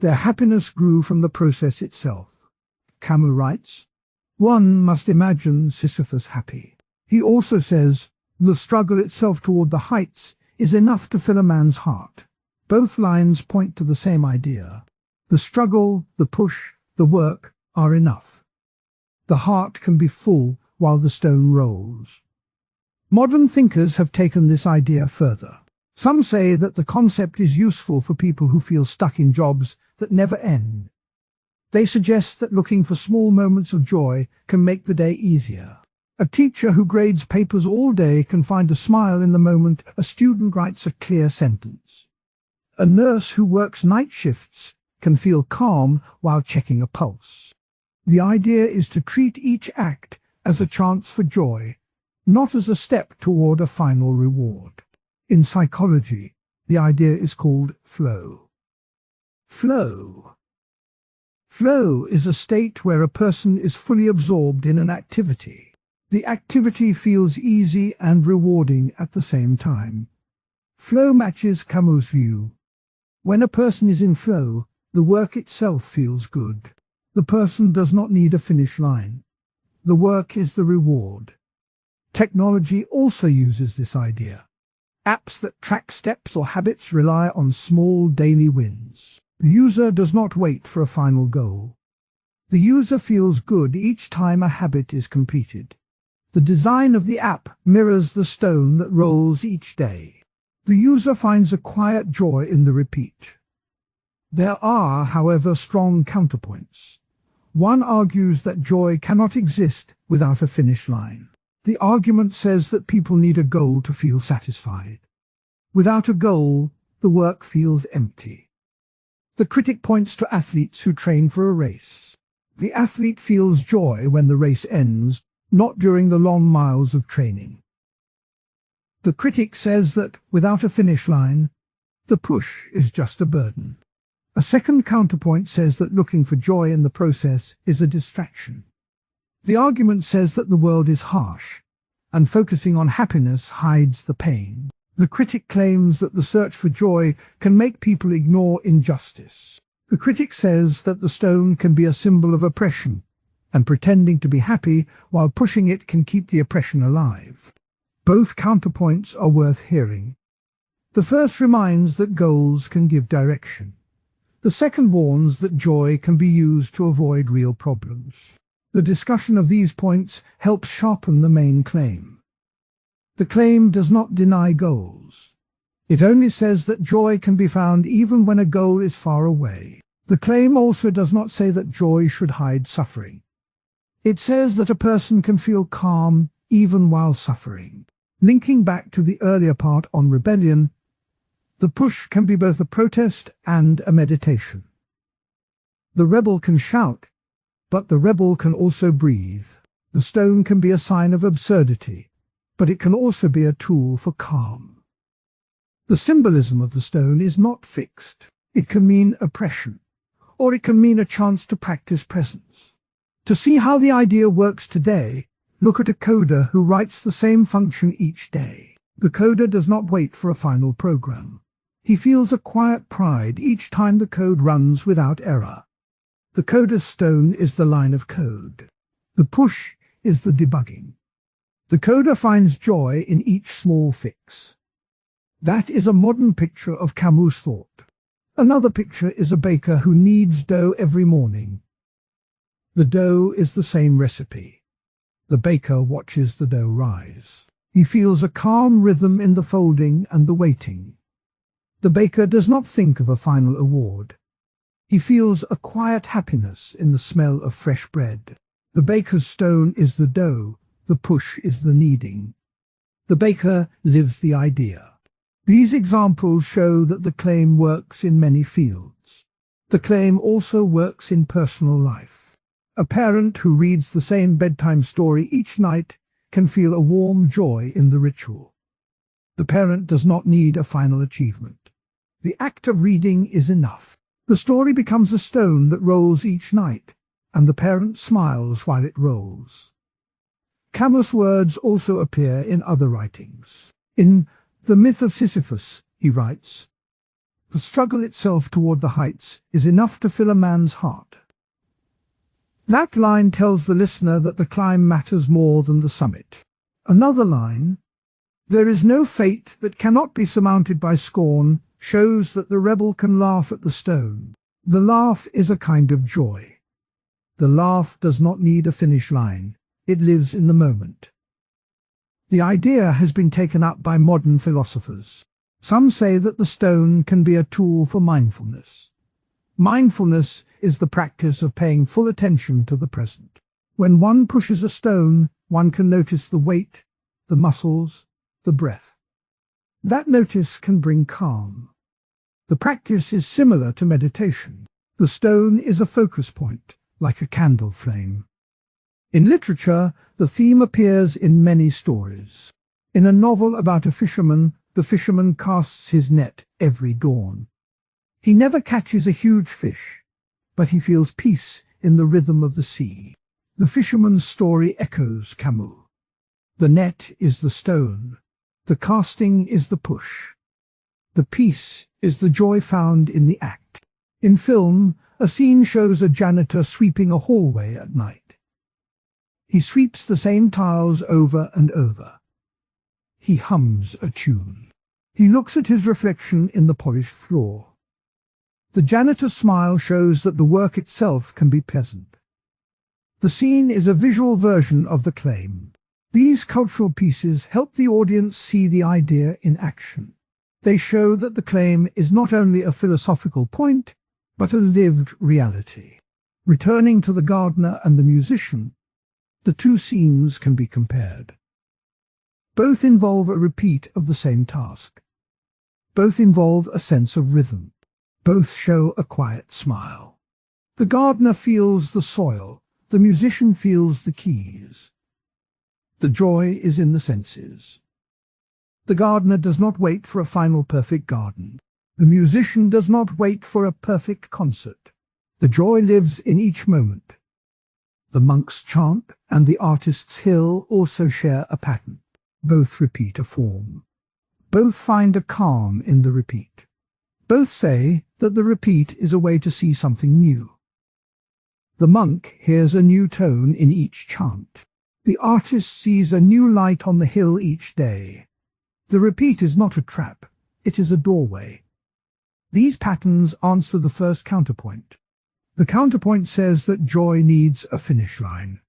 Their happiness grew from the process itself. Camus writes, "One must imagine Sisyphus happy." He also says, "The struggle itself toward the heights is enough to fill a man's heart." Both lines point to the same idea. The struggle, the push, the work are enough. The heart can be full while the stone rolls. Modern thinkers have taken this idea further. Some say that the concept is useful for people who feel stuck in jobs that never end. They suggest that looking for small moments of joy can make the day easier. A teacher who grades papers all day can find a smile in the moment a student writes a clear sentence. A nurse who works night shifts can feel calm while checking a pulse. The idea is to treat each act as a chance for joy, not as a step toward a final reward. In psychology, the idea is called flow. Flow. Flow is a state where a person is fully absorbed in an activity. The activity feels easy and rewarding at the same time. Flow matches Camus' view. When a person is in flow, the work itself feels good. The person does not need a finish line. The work is the reward. Technology also uses this idea. Apps that track steps or habits rely on small daily wins. The user does not wait for a final goal. The user feels good each time a habit is completed. The design of the app mirrors the stone that rolls each day. The user finds a quiet joy in the repeat. There are, however, strong counterpoints. One argues that joy cannot exist without a finish line. The argument says that people need a goal to feel satisfied. Without a goal, the work feels empty. The critic points to athletes who train for a race. The athlete feels joy when the race ends, not during the long miles of training. The critic says that, without a finish line, the push is just a burden. A second counterpoint says that looking for joy in the process is a distraction. The argument says that the world is harsh, and focusing on happiness hides the pain. The critic claims that the search for joy can make people ignore injustice. The critic says that the stone can be a symbol of oppression, and pretending to be happy while pushing it can keep the oppression alive. Both counterpoints are worth hearing. The first reminds that goals can give direction. The second warns that joy can be used to avoid real problems. The discussion of these points helps sharpen the main claim. The claim does not deny goals. It only says that joy can be found even when a goal is far away. The claim also does not say that joy should hide suffering. It says that a person can feel calm even while suffering. Linking back to the earlier part on rebellion, the push can be both a protest and a meditation. The rebel can shout, but the rebel can also breathe. The stone can be a sign of absurdity, but it can also be a tool for calm. The symbolism of the stone is not fixed. It can mean oppression, or it can mean a chance to practice presence. To see how the idea works today, look at a coder who writes the same function each day. The coder does not wait for a final program. He feels a quiet pride each time the code runs without error. The coder's stone is the line of code. The push is the debugging. The coder finds joy in each small fix. That is a modern picture of Camus' thought. Another picture is a baker who kneads dough every morning. The dough is the same recipe. The baker watches the dough rise. He feels a calm rhythm in the folding and the waiting. The baker does not think of a final award. He feels a quiet happiness in the smell of fresh bread. The baker's stone is the dough, the push is the kneading. The baker lives the idea. These examples show that the claim works in many fields. The claim also works in personal life. A parent who reads the same bedtime story each night can feel a warm joy in the ritual. The parent does not need a final achievement. The act of reading is enough. The story becomes a stone that rolls each night, and the parent smiles while it rolls. Camus' words also appear in other writings. In The Myth of Sisyphus, he writes, "The struggle itself toward the heights is enough to fill a man's heart." That line tells the listener that the climb matters more than the summit. Another line, "There is no fate that cannot be surmounted by scorn," shows that the rebel can laugh at the stone. The laugh is a kind of joy. The laugh does not need a finish line. It lives in the moment. The idea has been taken up by modern philosophers. Some say that the stone can be a tool for mindfulness. Mindfulness is the practice of paying full attention to the present. When one pushes a stone, one can notice the weight, the muscles, the breath. That notice can bring calm. The practice is similar to meditation. The stone is a focus point, like a candle flame. In literature, the theme appears in many stories. In a novel about a fisherman, the fisherman casts his net every dawn. He never catches a huge fish, but he feels peace in the rhythm of the sea. The fisherman's story echoes Camus. The net is the stone. The casting is the push. The peace is the joy found in the act. In film, a scene shows a janitor sweeping a hallway at night. He sweeps the same tiles over and over. He hums a tune. He looks at his reflection in the polished floor. The janitor's smile shows that the work itself can be pleasant. The scene is a visual version of the claim. These cultural pieces help the audience see the idea in action. They show that the claim is not only a philosophical point, but a lived reality. Returning to the gardener and the musician, the two scenes can be compared. Both involve a repeat of the same task. Both involve a sense of rhythm. Both show a quiet smile. The gardener feels the soil, the musician feels the keys. The joy is in the senses. The gardener does not wait for a final perfect garden. The musician does not wait for a perfect concert. The joy lives in each moment. The monk's chant and the artist's hill also share a pattern. Both repeat a form. Both find a calm in the repeat. Both say that the repeat is a way to see something new. The monk hears a new tone in each chant. The artist sees a new light on the hill each day. The repeat is not a trap, it is a doorway. These patterns answer the first counterpoint. The counterpoint says that joy needs a finish line.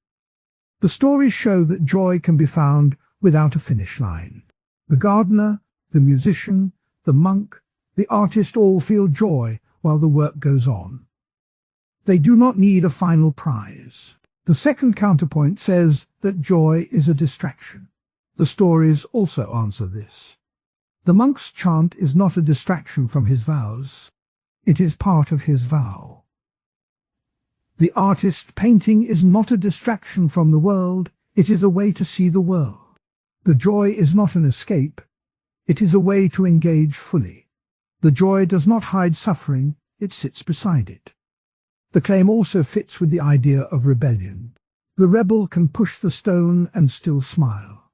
The stories show that joy can be found without a finish line. The gardener, the musician, the monk, the artist all feel joy while the work goes on. They do not need a final prize. The second counterpoint says that joy is a distraction. The stories also answer this. The monk's chant is not a distraction from his vows. It is part of his vow. The artist's painting is not a distraction from the world. It is a way to see the world. The joy is not an escape. It is a way to engage fully. The joy does not hide suffering. It sits beside it. The claim also fits with the idea of rebellion. The rebel can push the stone and still smile.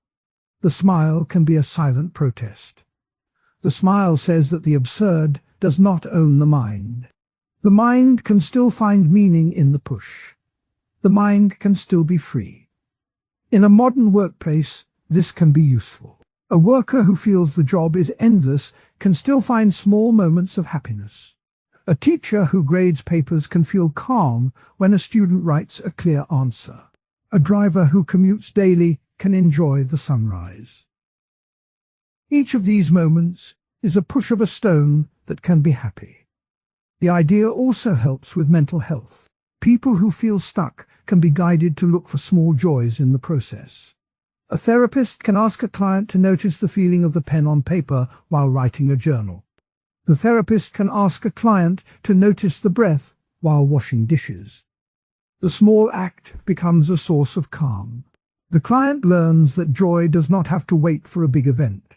The smile can be a silent protest. The smile says that the absurd does not own the mind. The mind can still find meaning in the push. The mind can still be free. In a modern workplace, this can be useful. A worker who feels the job is endless can still find small moments of happiness. A teacher who grades papers can feel calm when a student writes a clear answer. A driver who commutes daily can enjoy the sunrise. Each of these moments is a push of a stone that can be happy. The idea also helps with mental health. People who feel stuck can be guided to look for small joys in the process. A therapist can ask a client to notice the feeling of the pen on paper while writing a journal. The therapist can ask a client to notice the breath while washing dishes. The small act becomes a source of calm. The client learns that joy does not have to wait for a big event.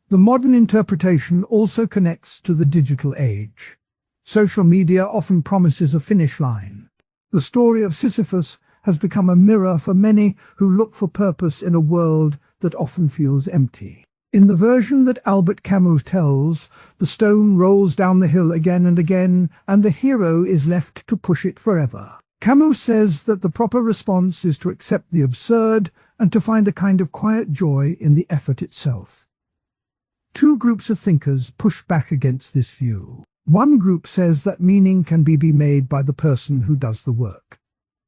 The modern interpretation also connects to the digital age. Social media often promises a finish line. The story of Sisyphus has become a mirror for many who look for purpose in a world that often feels empty. In the version that Albert Camus tells, the stone rolls down the hill again and again, and the hero is left to push it forever. Camus says that the proper response is to accept the absurd and to find a kind of quiet joy in the effort itself. Two groups of thinkers push back against this view. One group says that meaning can be made by the person who does the work.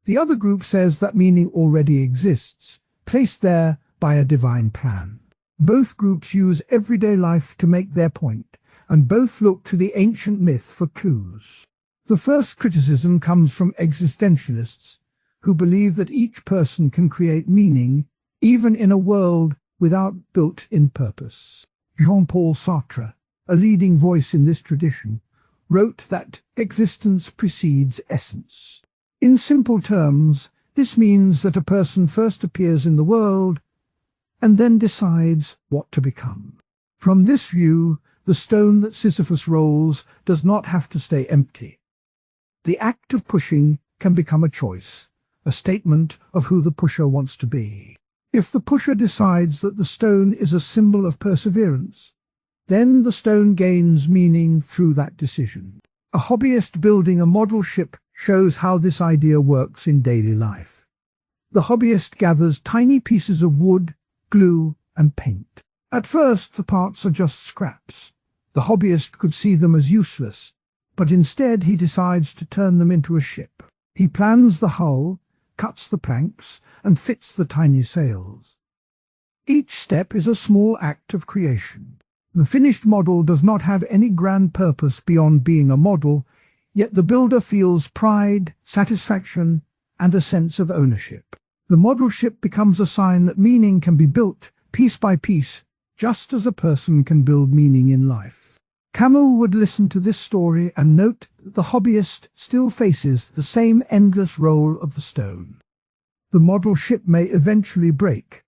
The other group says that meaning already exists, placed there by a divine plan. Both groups use everyday life to make their point, and both look to the ancient myth for clues. The first criticism comes from existentialists, who believe that each person can create meaning, even in a world without built-in purpose. Jean-Paul Sartre, a leading voice in this tradition, wrote that existence precedes essence. In simple terms, this means that a person first appears in the world and then decides what to become. From this view, the stone that Sisyphus rolls does not have to stay empty. The act of pushing can become a choice, a statement of who the pusher wants to be. If the pusher decides that the stone is a symbol of perseverance, then the stone gains meaning through that decision. A hobbyist building a model ship shows how this idea works in daily life. The hobbyist gathers tiny pieces of wood, glue, and paint. At first, the parts are just scraps. The hobbyist could see them as useless, but instead he decides to turn them into a ship. He plans the hull, cuts the planks, and fits the tiny sails. Each step is a small act of creation. The finished model does not have any grand purpose beyond being a model, yet the builder feels pride, satisfaction, and a sense of ownership. The model ship becomes a sign that meaning can be built piece by piece, just as a person can build meaning in life. Camus would listen to this story and note that the hobbyist still faces the same endless roll of the stone. The model ship may eventually break,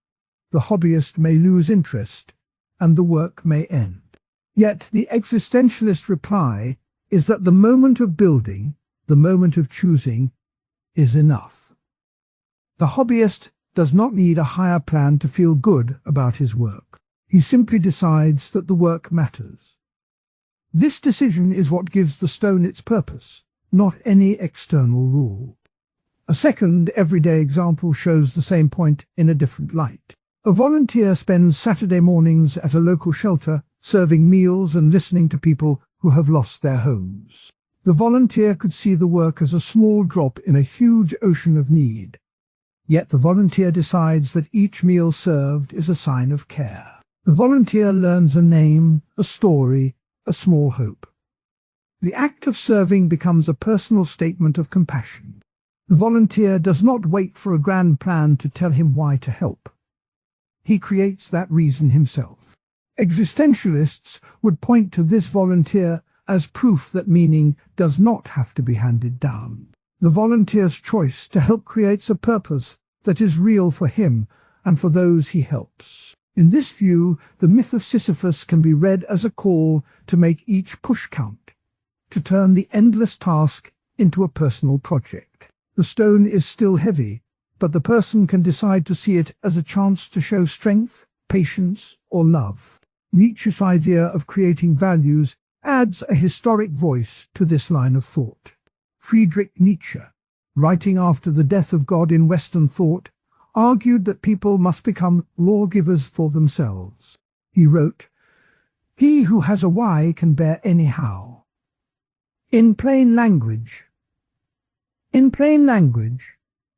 the hobbyist may lose interest, and the work may end. Yet the existentialist reply is that the moment of building, the moment of choosing, is enough. The hobbyist does not need a higher plan to feel good about his work. He simply decides that the work matters. This decision is what gives the stone its purpose, not any external rule. A second everyday example shows the same point in a different light. A volunteer spends Saturday mornings at a local shelter, serving meals and listening to people who have lost their homes. The volunteer could see the work as a small drop in a huge ocean of need. Yet the volunteer decides that each meal served is a sign of care. The volunteer learns a name, a story, a small hope. The act of serving becomes a personal statement of compassion. The volunteer does not wait for a grand plan to tell him why to help. He creates that reason himself. Existentialists would point to this volunteer as proof that meaning does not have to be handed down. The volunteer's choice to help creates a purpose that is real for him and for those he helps. In this view, the myth of Sisyphus can be read as a call to make each push count, to turn the endless task into a personal project. The stone is still heavy, but the person can decide to see it as a chance to show strength, patience, or love. Nietzsche's idea of creating values adds a historic voice to this line of thought. Friedrich Nietzsche, writing after the death of God in Western thought, argued that people must become lawgivers for themselves. He wrote, "He who has a why can bear any how." In plain language,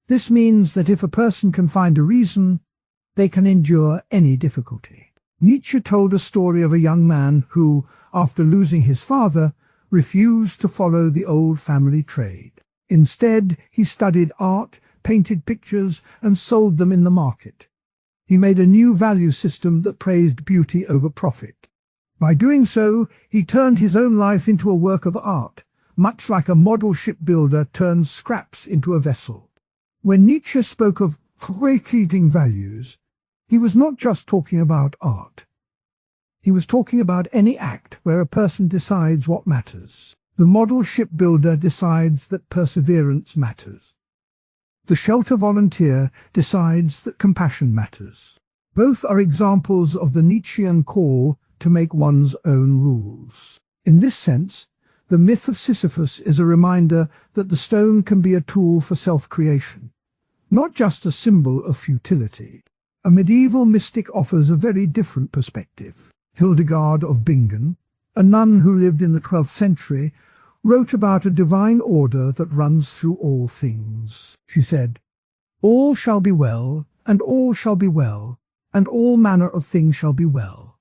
this means that if a person can find a reason, they can endure any difficulty. Nietzsche told a story of a young man who, after losing his father, refused to follow the old family trade. Instead, he studied art, painted pictures, and sold them in the market. He made a new value system that praised beauty over profit. By doing so, he turned his own life into a work of art, much like a model shipbuilder turns scraps into a vessel. When Nietzsche spoke of creating values, he was not just talking about art. He was talking about any act where a person decides what matters. The model shipbuilder decides that perseverance matters. The shelter volunteer decides that compassion matters. Both are examples of the Nietzschean call to make one's own rules. In this sense, the myth of Sisyphus is a reminder that the stone can be a tool for self-creation, not just a symbol of futility. A medieval mystic offers a very different perspective. Hildegard of Bingen, a nun who lived in the 12th century, wrote about a divine order that runs through all things. She said, "All shall be well, and all shall be well, and all manner of things shall be well."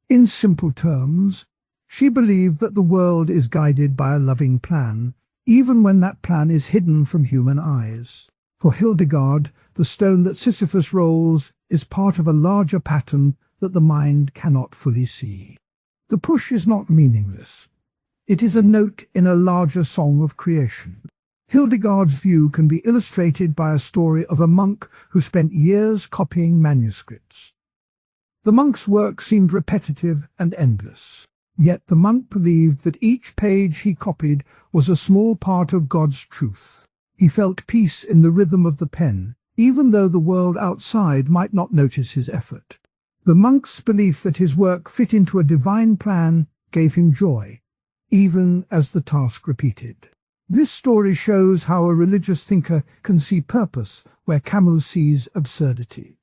In simple terms, she believed that the world is guided by a loving plan, even when that plan is hidden from human eyes. For Hildegard, the stone that Sisyphus rolls is part of a larger pattern that the mind cannot fully see. The push is not meaningless. It is a note in a larger song of creation. Hildegard's view can be illustrated by a story of a monk who spent years copying manuscripts. The monk's work seemed repetitive and endless. Yet the monk believed that each page he copied was a small part of God's truth. He felt peace in the rhythm of the pen, even though the world outside might not notice his effort. The monk's belief that his work fit into a divine plan gave him joy, even as the task repeated. This story shows how a religious thinker can see purpose where Camus sees absurdity.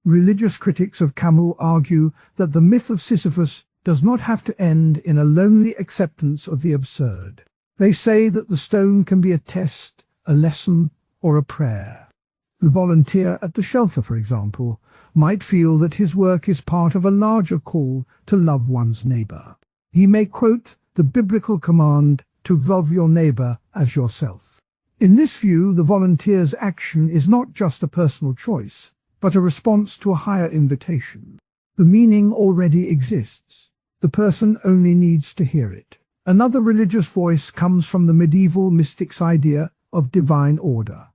Religious critics of Camus argue that the myth of Sisyphus does not have to end in a lonely acceptance of the absurd. They say that the stone can be a test, a lesson, or a prayer. The volunteer at the shelter, for example, might feel that his work is part of a larger call to love one's neighbor. He may quote the biblical command to love your neighbor as yourself. In this view, the volunteer's action is not just a personal choice, but a response to a higher invitation. The meaning already exists. The person only needs to hear it. Another religious voice comes from the medieval mystic's idea of divine order.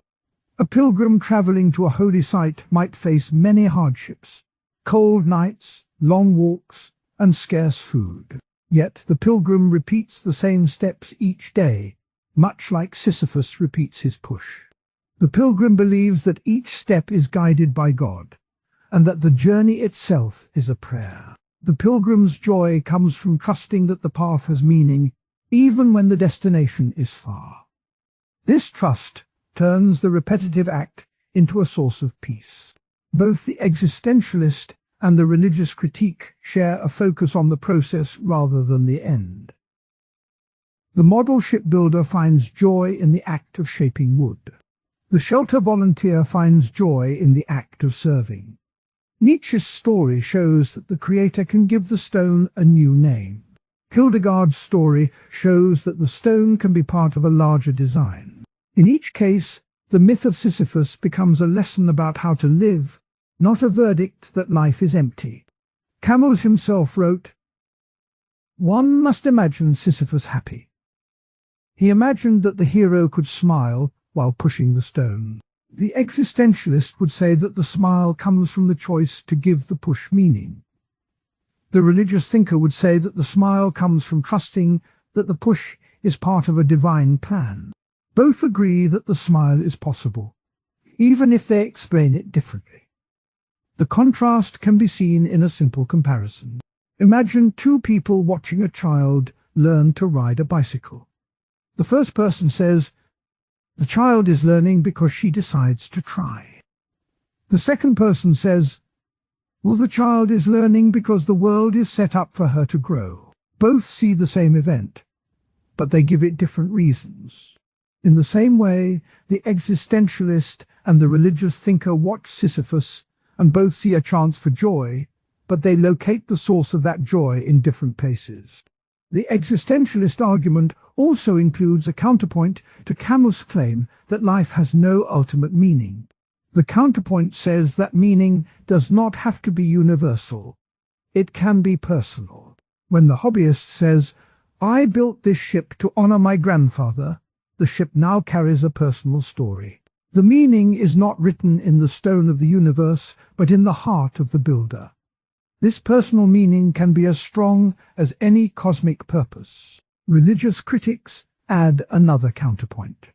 A pilgrim traveling to a holy site might face many hardships, cold nights, long walks, and scarce food. Yet the pilgrim repeats the same steps each day, much like Sisyphus repeats his push. The pilgrim believes that each step is guided by God, and that the journey itself is a prayer. The pilgrim's joy comes from trusting that the path has meaning, even when the destination is far. This trust turns the repetitive act into a source of peace. Both the existentialist and the religious critique share a focus on the process rather than the end. The model shipbuilder finds joy in the act of shaping wood. The shelter volunteer finds joy in the act of serving. Nietzsche's story shows that the creator can give the stone a new name. Hildegard's story shows that the stone can be part of a larger design. In each case, the myth of Sisyphus becomes a lesson about how to live, not a verdict that life is empty. Camus himself wrote, "One must imagine Sisyphus happy. He imagined that the hero could smile while pushing the stone." The existentialist would say that the smile comes from the choice to give the push meaning. The religious thinker would say that the smile comes from trusting that the push is part of a divine plan. Both agree that the smile is possible, even if they explain it differently. The contrast can be seen in a simple comparison. Imagine two people watching a child learn to ride a bicycle. The first person says, "The child is learning because she decides to try." The second person says, well, the child is learning because the world is set up for her to grow. Both see the same event, but they give it different reasons. In the same way, the existentialist and the religious thinker watch Sisyphus, and both see a chance for joy, but they locate the source of that joy in different places. The existentialist argument also includes a counterpoint to Camus' claim that life has no ultimate meaning. The counterpoint says that meaning does not have to be universal. It can be personal. When the hobbyist says, I built this ship to honor my grandfather, the ship now carries a personal story. The meaning is not written in the stone of the universe, but in the heart of the builder. This personal meaning can be as strong as any cosmic purpose. Religious critics add another counterpoint.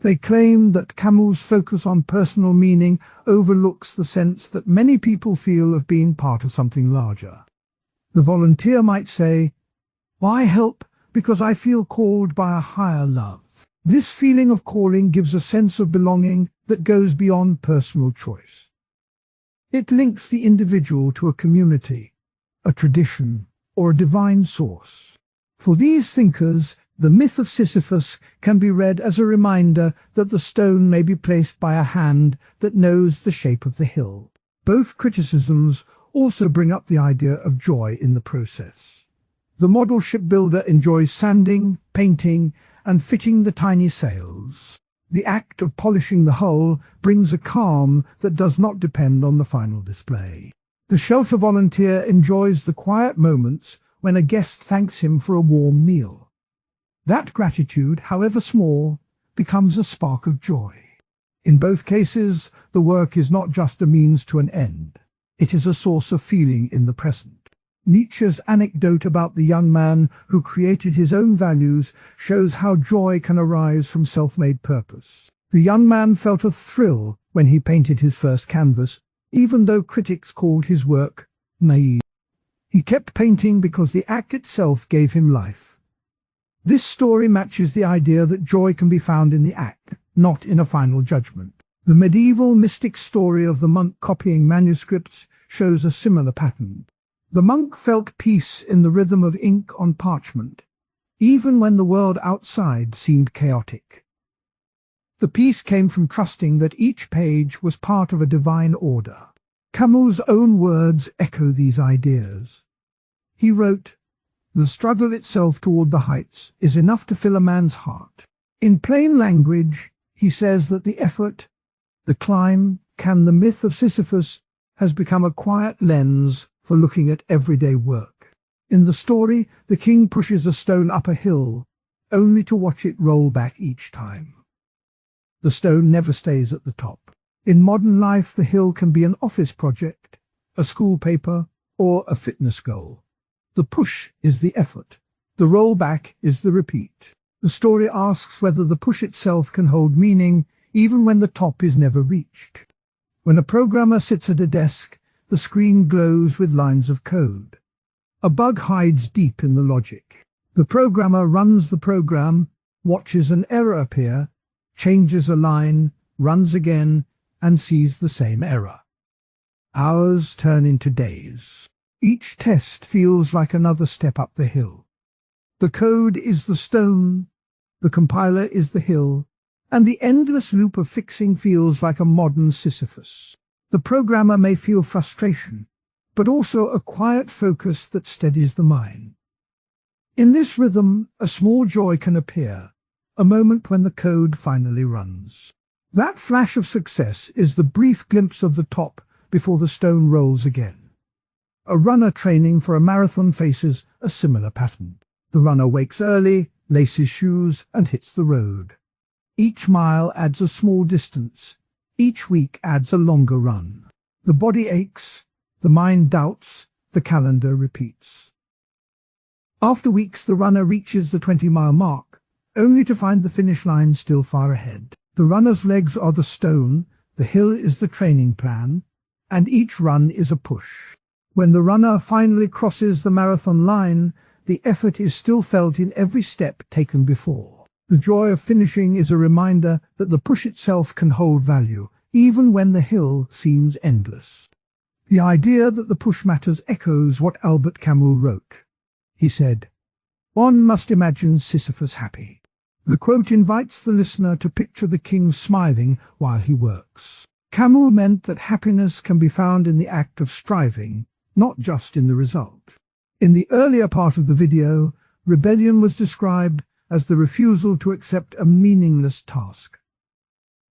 They claim that Camus' focus on personal meaning overlooks the sense that many people feel of being part of something larger. The volunteer might say, I help because I feel called by a higher love. This feeling of calling gives a sense of belonging that goes beyond personal choice. It links the individual to a community, a tradition, or a divine source. For these thinkers, the myth of Sisyphus can be read as a reminder that the stone may be placed by a hand that knows the shape of the hill. Both criticisms also bring up the idea of joy in the process. The model shipbuilder enjoys sanding, painting, and fitting the tiny sails. The act of polishing the hull brings a calm that does not depend on the final display. The shelter volunteer enjoys the quiet moments when a guest thanks him for a warm meal. That gratitude, however small, becomes a spark of joy. In both cases, the work is not just a means to an end. It is a source of feeling in the present. Nietzsche's anecdote about the young man who created his own values shows how joy can arise from self-made purpose. The young man felt a thrill when he painted his first canvas, even though critics called his work naive. He kept painting because the act itself gave him life. This story matches the idea that joy can be found in the act, not in a final judgment. The medieval mystic story of the monk copying manuscripts shows a similar pattern. The monk felt peace in the rhythm of ink on parchment, even when the world outside seemed chaotic. The peace came from trusting that each page was part of a divine order. Camus' own words echo these ideas. He wrote, the struggle itself toward the heights is enough to fill a man's heart. In plain language, he says that the effort, the climb, the myth of Sisyphus has become a quiet lens for looking at everyday work. In the story, the king pushes a stone up a hill, only to watch it roll back each time. The stone never stays at the top. In modern life, the hill can be an office project, a school paper, or a fitness goal. The push is the effort. The rollback is the repeat. The story asks whether the push itself can hold meaning even when the top is never reached. When a programmer sits at a desk, the screen glows with lines of code. A bug hides deep in the logic. The programmer runs the program, watches an error appear, changes a line, runs again, and sees the same error. Hours turn into days. Each test feels like another step up the hill. The code is the stone, the compiler is the hill, and the endless loop of fixing feels like a modern Sisyphus. The programmer may feel frustration, but also a quiet focus that steadies the mind. In this rhythm, a small joy can appear, a moment when the code finally runs. That flash of success is the brief glimpse of the top before the stone rolls again. A runner training for a marathon faces a similar pattern. The runner wakes early, laces shoes, and hits the road. Each mile adds a small distance. Each week adds a longer run. The body aches, the mind doubts, the calendar repeats. After weeks, the runner reaches the 20-mile mark, only to find the finish line still far ahead. The runner's legs are the stone, the hill is the training plan, and each run is a push. When the runner finally crosses the marathon line, the effort is still felt in every step taken before. The joy of finishing is a reminder that the push itself can hold value, even when the hill seems endless. The idea that the push matters echoes what Albert Camus wrote. He said, "One must imagine Sisyphus happy." The quote invites the listener to picture the king smiling while he works. Camus meant that happiness can be found in the act of striving, not just in the result. In the earlier part of the video, rebellion was described as the refusal to accept a meaningless task.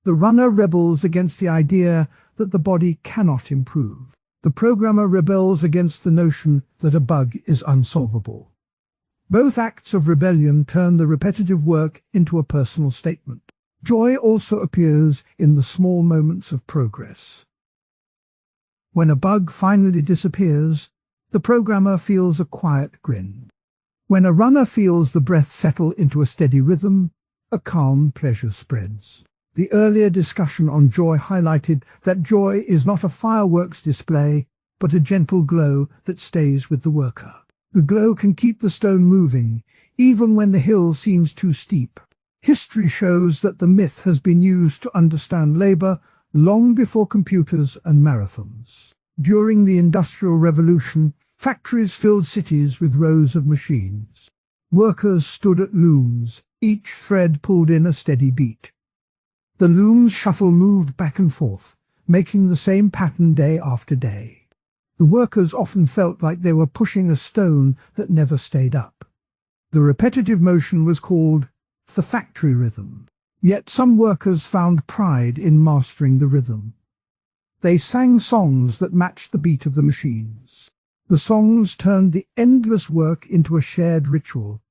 The runner rebels against the idea that the body cannot improve. The programmer rebels against the notion that a bug is unsolvable. Both acts of rebellion turn the repetitive work into a personal statement. Joy also appears in the small moments of progress. When a bug finally disappears, the programmer feels a quiet grin. When a runner feels the breath settle into a steady rhythm, a calm pleasure spreads. The earlier discussion on joy highlighted that joy is not a fireworks display, but a gentle glow that stays with the worker. The glow can keep the stone moving, even when the hill seems too steep. History shows that the myth has been used to understand labor long before computers and marathons. During the Industrial Revolution, factories filled cities with rows of machines. Workers stood at looms, each thread pulled in a steady beat. The loom's shuttle moved back and forth, making the same pattern day after day. The workers often felt like they were pushing a stone that never stayed up. The repetitive motion was called the factory rhythm. Yet some workers found pride in mastering the rhythm. They sang songs that matched the beat of the machines. The songs turned the endless work into a shared ritual,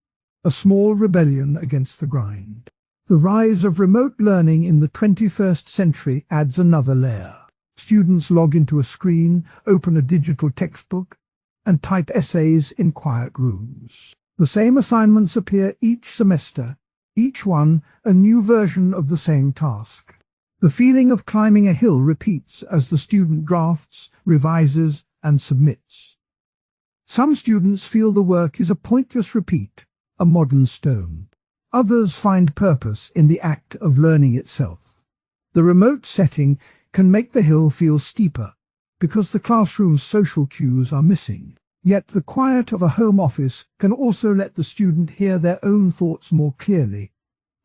a small rebellion against the grind. The rise of remote learning in the 21st century adds another layer. Students log into a screen, open a digital textbook, and type essays in quiet rooms. The same assignments appear each semester, each one a new version of the same task. The feeling of climbing a hill repeats as the student drafts, revises, and submits. Some students feel the work is a pointless repeat, a modern stone. Others find purpose in the act of learning itself. The remote setting can make the hill feel steeper, because the classroom's social cues are missing. Yet the quiet of a home office can also let the student hear their own thoughts more clearly,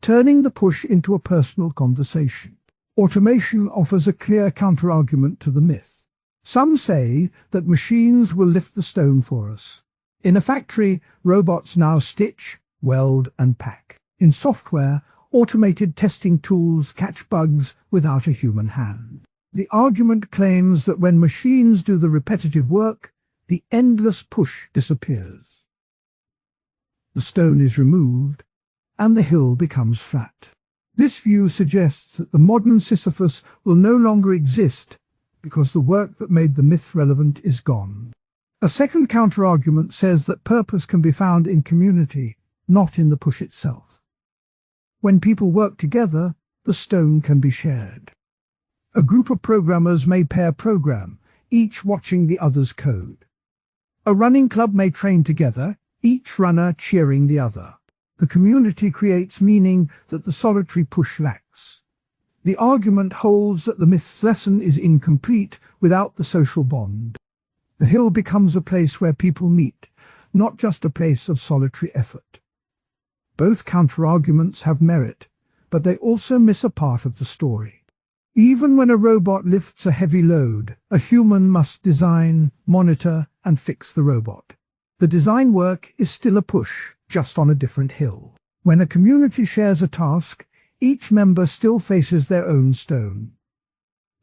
turning the push into a personal conversation. Automation offers a clear counterargument to the myth. Some say that machines will lift the stone for us. In a factory, robots now stitch, weld, and pack. In software, automated testing tools catch bugs without a human hand. The argument claims that when machines do the repetitive work, the endless push disappears. The stone is removed, and the hill becomes flat. This view suggests that the modern Sisyphus will no longer exist because the work that made the myth relevant is gone. A second counterargument says that purpose can be found in community, not in the push itself. When people work together, the stone can be shared. A group of programmers may pair program, each watching the other's code. A running club may train together, each runner cheering the other. The community creates meaning that the solitary push lacks. The argument holds that the myth's lesson is incomplete without the social bond. The hill becomes a place where people meet, not just a place of solitary effort. Both counterarguments have merit, but they also miss a part of the story. Even when a robot lifts a heavy load, a human must design, monitor, and fix the robot. The design work is still a push, just on a different hill. When a community shares a task, each member still faces their own stone.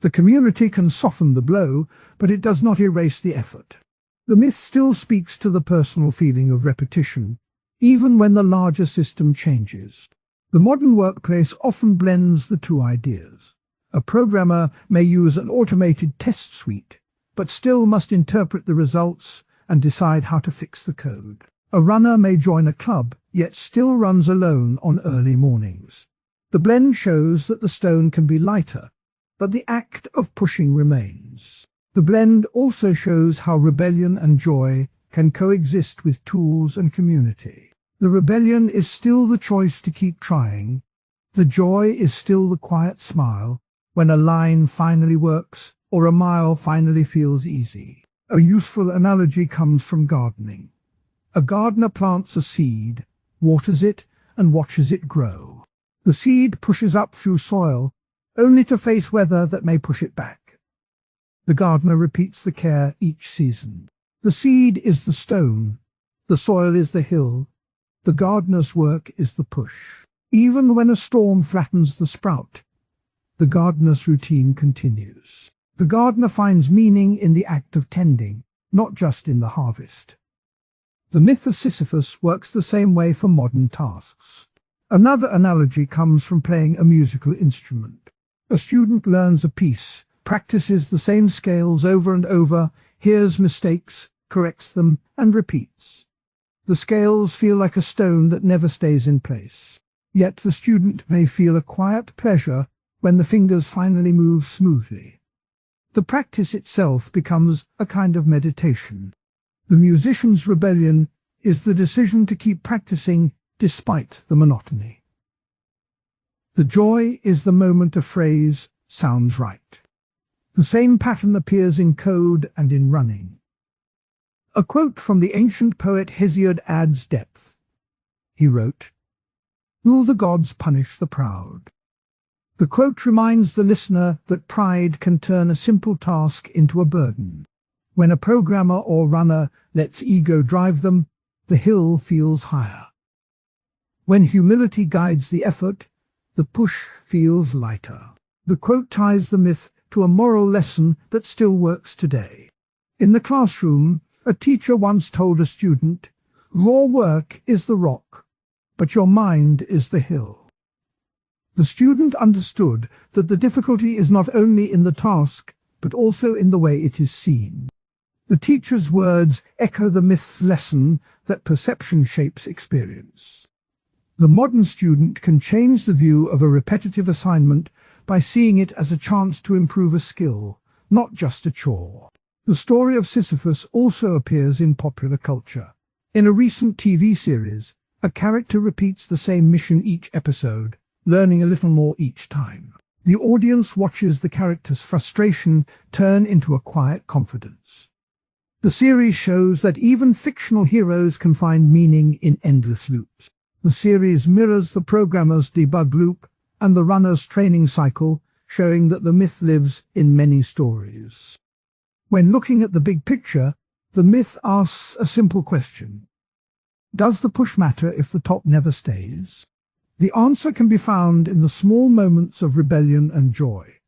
The community can soften the blow, but it does not erase the effort. The myth still speaks to the personal feeling of repetition, even when the larger system changes. The modern workplace often blends the two ideas. A programmer may use an automated test suite, but still must interpret the results and decide how to fix the code. A runner may join a club, yet still runs alone on early mornings. The blend shows that the stone can be lighter, but the act of pushing remains. The blend also shows how rebellion and joy can coexist with tools and community. The rebellion is still the choice to keep trying. The joy is still the quiet smile when a line finally works or a mile finally feels easy. A useful analogy comes from gardening. A gardener plants a seed, waters it, and watches it grow. The seed pushes up through soil, only to face weather that may push it back. The gardener repeats the care each season. The seed is the stone, the soil is the hill, the gardener's work is the push. Even when a storm flattens the sprout, the gardener's routine continues. The gardener finds meaning in the act of tending, not just in the harvest. The myth of Sisyphus works the same way for modern tasks. Another analogy comes from playing a musical instrument. A student learns a piece, practices the same scales over and over, hears mistakes, corrects them, and repeats. The scales feel like a stone that never stays in place. Yet the student may feel a quiet pleasure when the fingers finally move smoothly. The practice itself becomes a kind of meditation. The musician's rebellion is the decision to keep practicing despite the monotony. The joy is the moment a phrase sounds right. The same pattern appears in code and in running. A quote from the ancient poet Hesiod adds depth. He wrote, "Will the gods punish the proud?" The quote reminds the listener that pride can turn a simple task into a burden. When a programmer or runner lets ego drive them, the hill feels higher. When humility guides the effort, the push feels lighter. The quote ties the myth to a moral lesson that still works today. In the classroom, a teacher once told a student, "Your work is the rock, but your mind is the hill." The student understood that the difficulty is not only in the task, but also in the way it is seen. The teacher's words echo the myth's lesson that perception shapes experience. The modern student can change the view of a repetitive assignment by seeing it as a chance to improve a skill, not just a chore. The story of Sisyphus also appears in popular culture. In a recent TV series, a character repeats the same mission each episode, learning a little more each time. The audience watches the character's frustration turn into a quiet confidence. The series shows that even fictional heroes can find meaning in endless loops. The series mirrors the programmer's debug loop and the runner's training cycle, showing that the myth lives in many stories. When looking at the big picture, the myth asks a simple question. Does the push matter if the top never stays? The answer can be found in the small moments of rebellion and joy.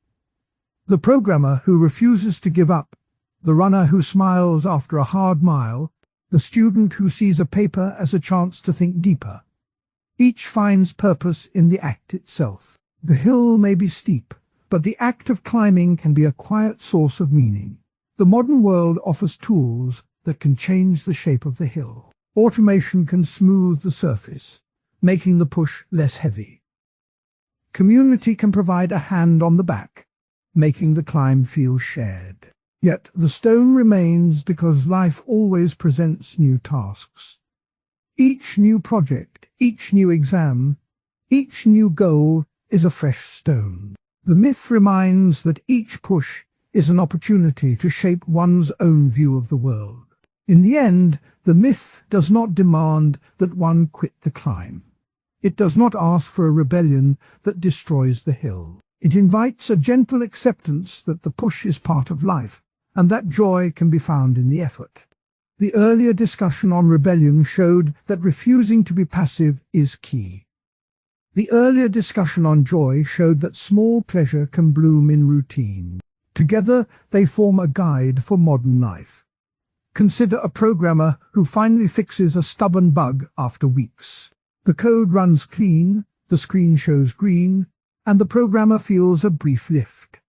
The programmer who refuses to give up, the runner who smiles after a hard mile, the student who sees a paper as a chance to think deeper. Each finds purpose in the act itself. The hill may be steep, but the act of climbing can be a quiet source of meaning. The modern world offers tools that can change the shape of the hill. Automation can smooth the surface, making the push less heavy. Community can provide a hand on the back, making the climb feel shared. Yet the stone remains because life always presents new tasks. Each new project, each new exam, each new goal is a fresh stone. The myth reminds that each push is an opportunity to shape one's own view of the world. In the end, the myth does not demand that one quit the climb. It does not ask for a rebellion that destroys the hill. It invites a gentle acceptance that the push is part of life, and that joy can be found in the effort. The earlier discussion on rebellion showed that refusing to be passive is key. The earlier discussion on joy showed that small pleasure can bloom in routine. Together, they form a guide for modern life. Consider a programmer who finally fixes a stubborn bug after weeks. The code runs clean, the screen shows green, and the programmer feels a brief lift.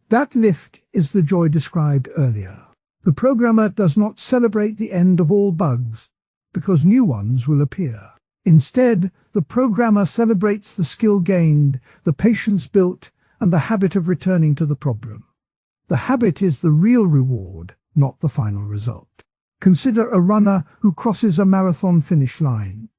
That lift is the joy described earlier. The programmer does not celebrate the end of all bugs, because new ones will appear. Instead, the programmer celebrates the skill gained, the patience built, and the habit of returning to the problem. The habit is the real reward, not the final result. Consider a runner who crosses a marathon finish line.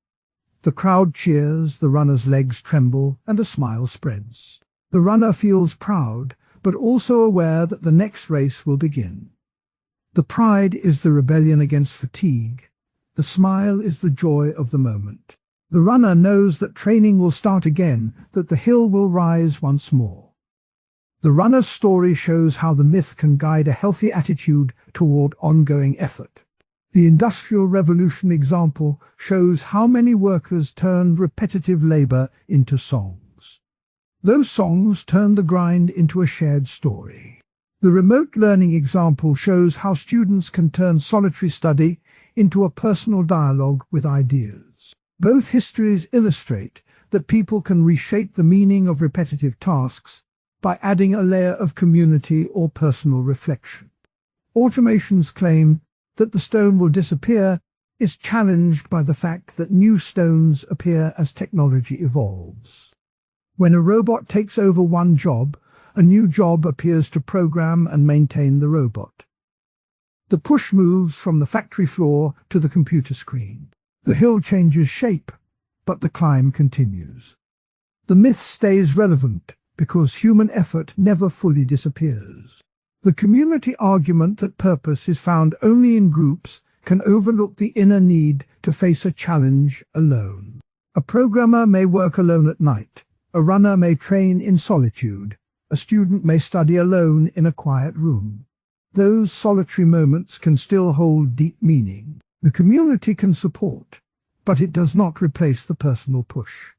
The crowd cheers, the runner's legs tremble, and a smile spreads. The runner feels proud, but also aware that the next race will begin. The pride is the rebellion against fatigue. The smile is the joy of the moment. The runner knows that training will start again, that the hill will rise once more. The runner's story shows how the myth can guide a healthy attitude toward ongoing effort. The Industrial Revolution example shows how many workers turned repetitive labor into songs. Those songs turned the grind into a shared story. The remote learning example shows how students can turn solitary study into a personal dialogue with ideas. Both histories illustrate that people can reshape the meaning of repetitive tasks by adding a layer of community or personal reflection. Automation's claim that the stone will disappear is challenged by the fact that new stones appear as technology evolves. When a robot takes over one job, a new job appears to program and maintain the robot. The push moves from the factory floor to the computer screen. The hill changes shape, but the climb continues. The myth stays relevant because human effort never fully disappears. The community argument that purpose is found only in groups can overlook the inner need to face a challenge alone. A programmer may work alone at night. A runner may train in solitude. A student may study alone in a quiet room. Those solitary moments can still hold deep meaning. The community can support, but it does not replace the personal push.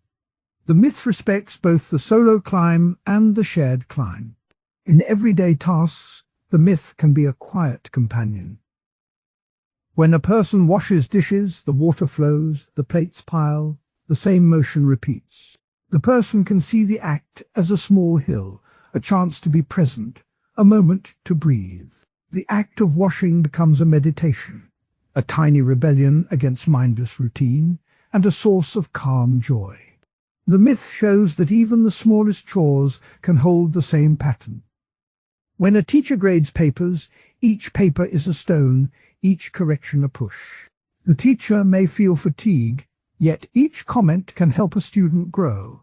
The myth respects both the solo climb and the shared climb. In everyday tasks, the myth can be a quiet companion. When a person washes dishes, the water flows, the plates pile, the same motion repeats. The person can see the act as a small hill, a chance to be present, a moment to breathe. The act of washing becomes a meditation, a tiny rebellion against mindless routine, and a source of calm joy. The myth shows that even the smallest chores can hold the same pattern. When a teacher grades papers, each paper is a stone, each correction a push. The teacher may feel fatigue, yet each comment can help a student grow.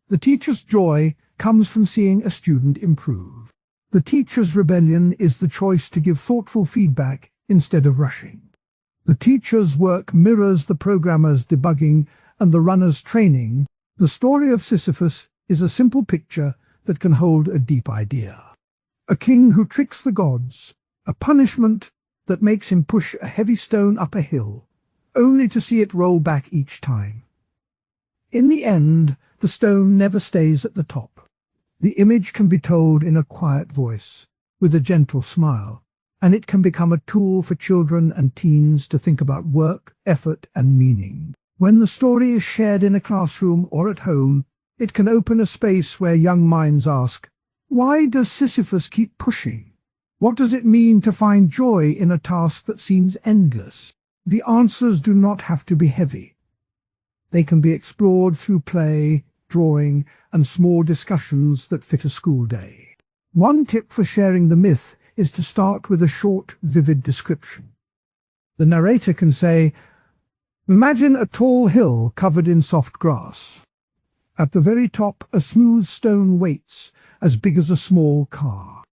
The teacher's joy comes from seeing a student improve. The teacher's rebellion is the choice to give thoughtful feedback instead of rushing. The teacher's work mirrors the programmer's debugging and the runner's training. The story of Sisyphus is a simple picture that can hold a deep idea. A king who tricks the gods, a punishment that makes him push a heavy stone up a hill, only to see it roll back each time. In the end, the stone never stays at the top. The image can be told in a quiet voice, with a gentle smile, and it can become a tool for children and teens to think about work, effort, and meaning. When the story is shared in a classroom or at home, it can open a space where young minds ask, why does Sisyphus keep pushing? What does it mean to find joy in a task that seems endless? The answers do not have to be heavy. They can be explored through play, drawing, and small discussions that fit a school day. One tip for sharing the myth is to start with a short, vivid description. The narrator can say, imagine a tall hill covered in soft grass. At the very top, a smooth stone waits, as big as a small car.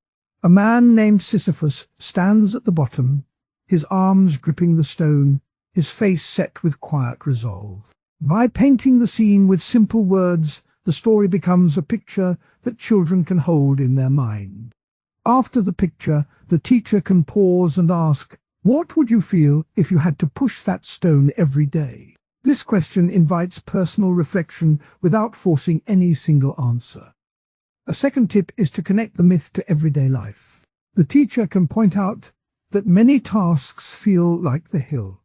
A man named Sisyphus stands at the bottom, his arms gripping the stone, his face set with quiet resolve. By painting the scene with simple words, the story becomes a picture that children can hold in their mind. After the picture, the teacher can pause and ask, what would you feel if you had to push that stone every day? This question invites personal reflection without forcing any single answer. A second tip is to connect the myth to everyday life. The teacher can point out that many tasks feel like the hill.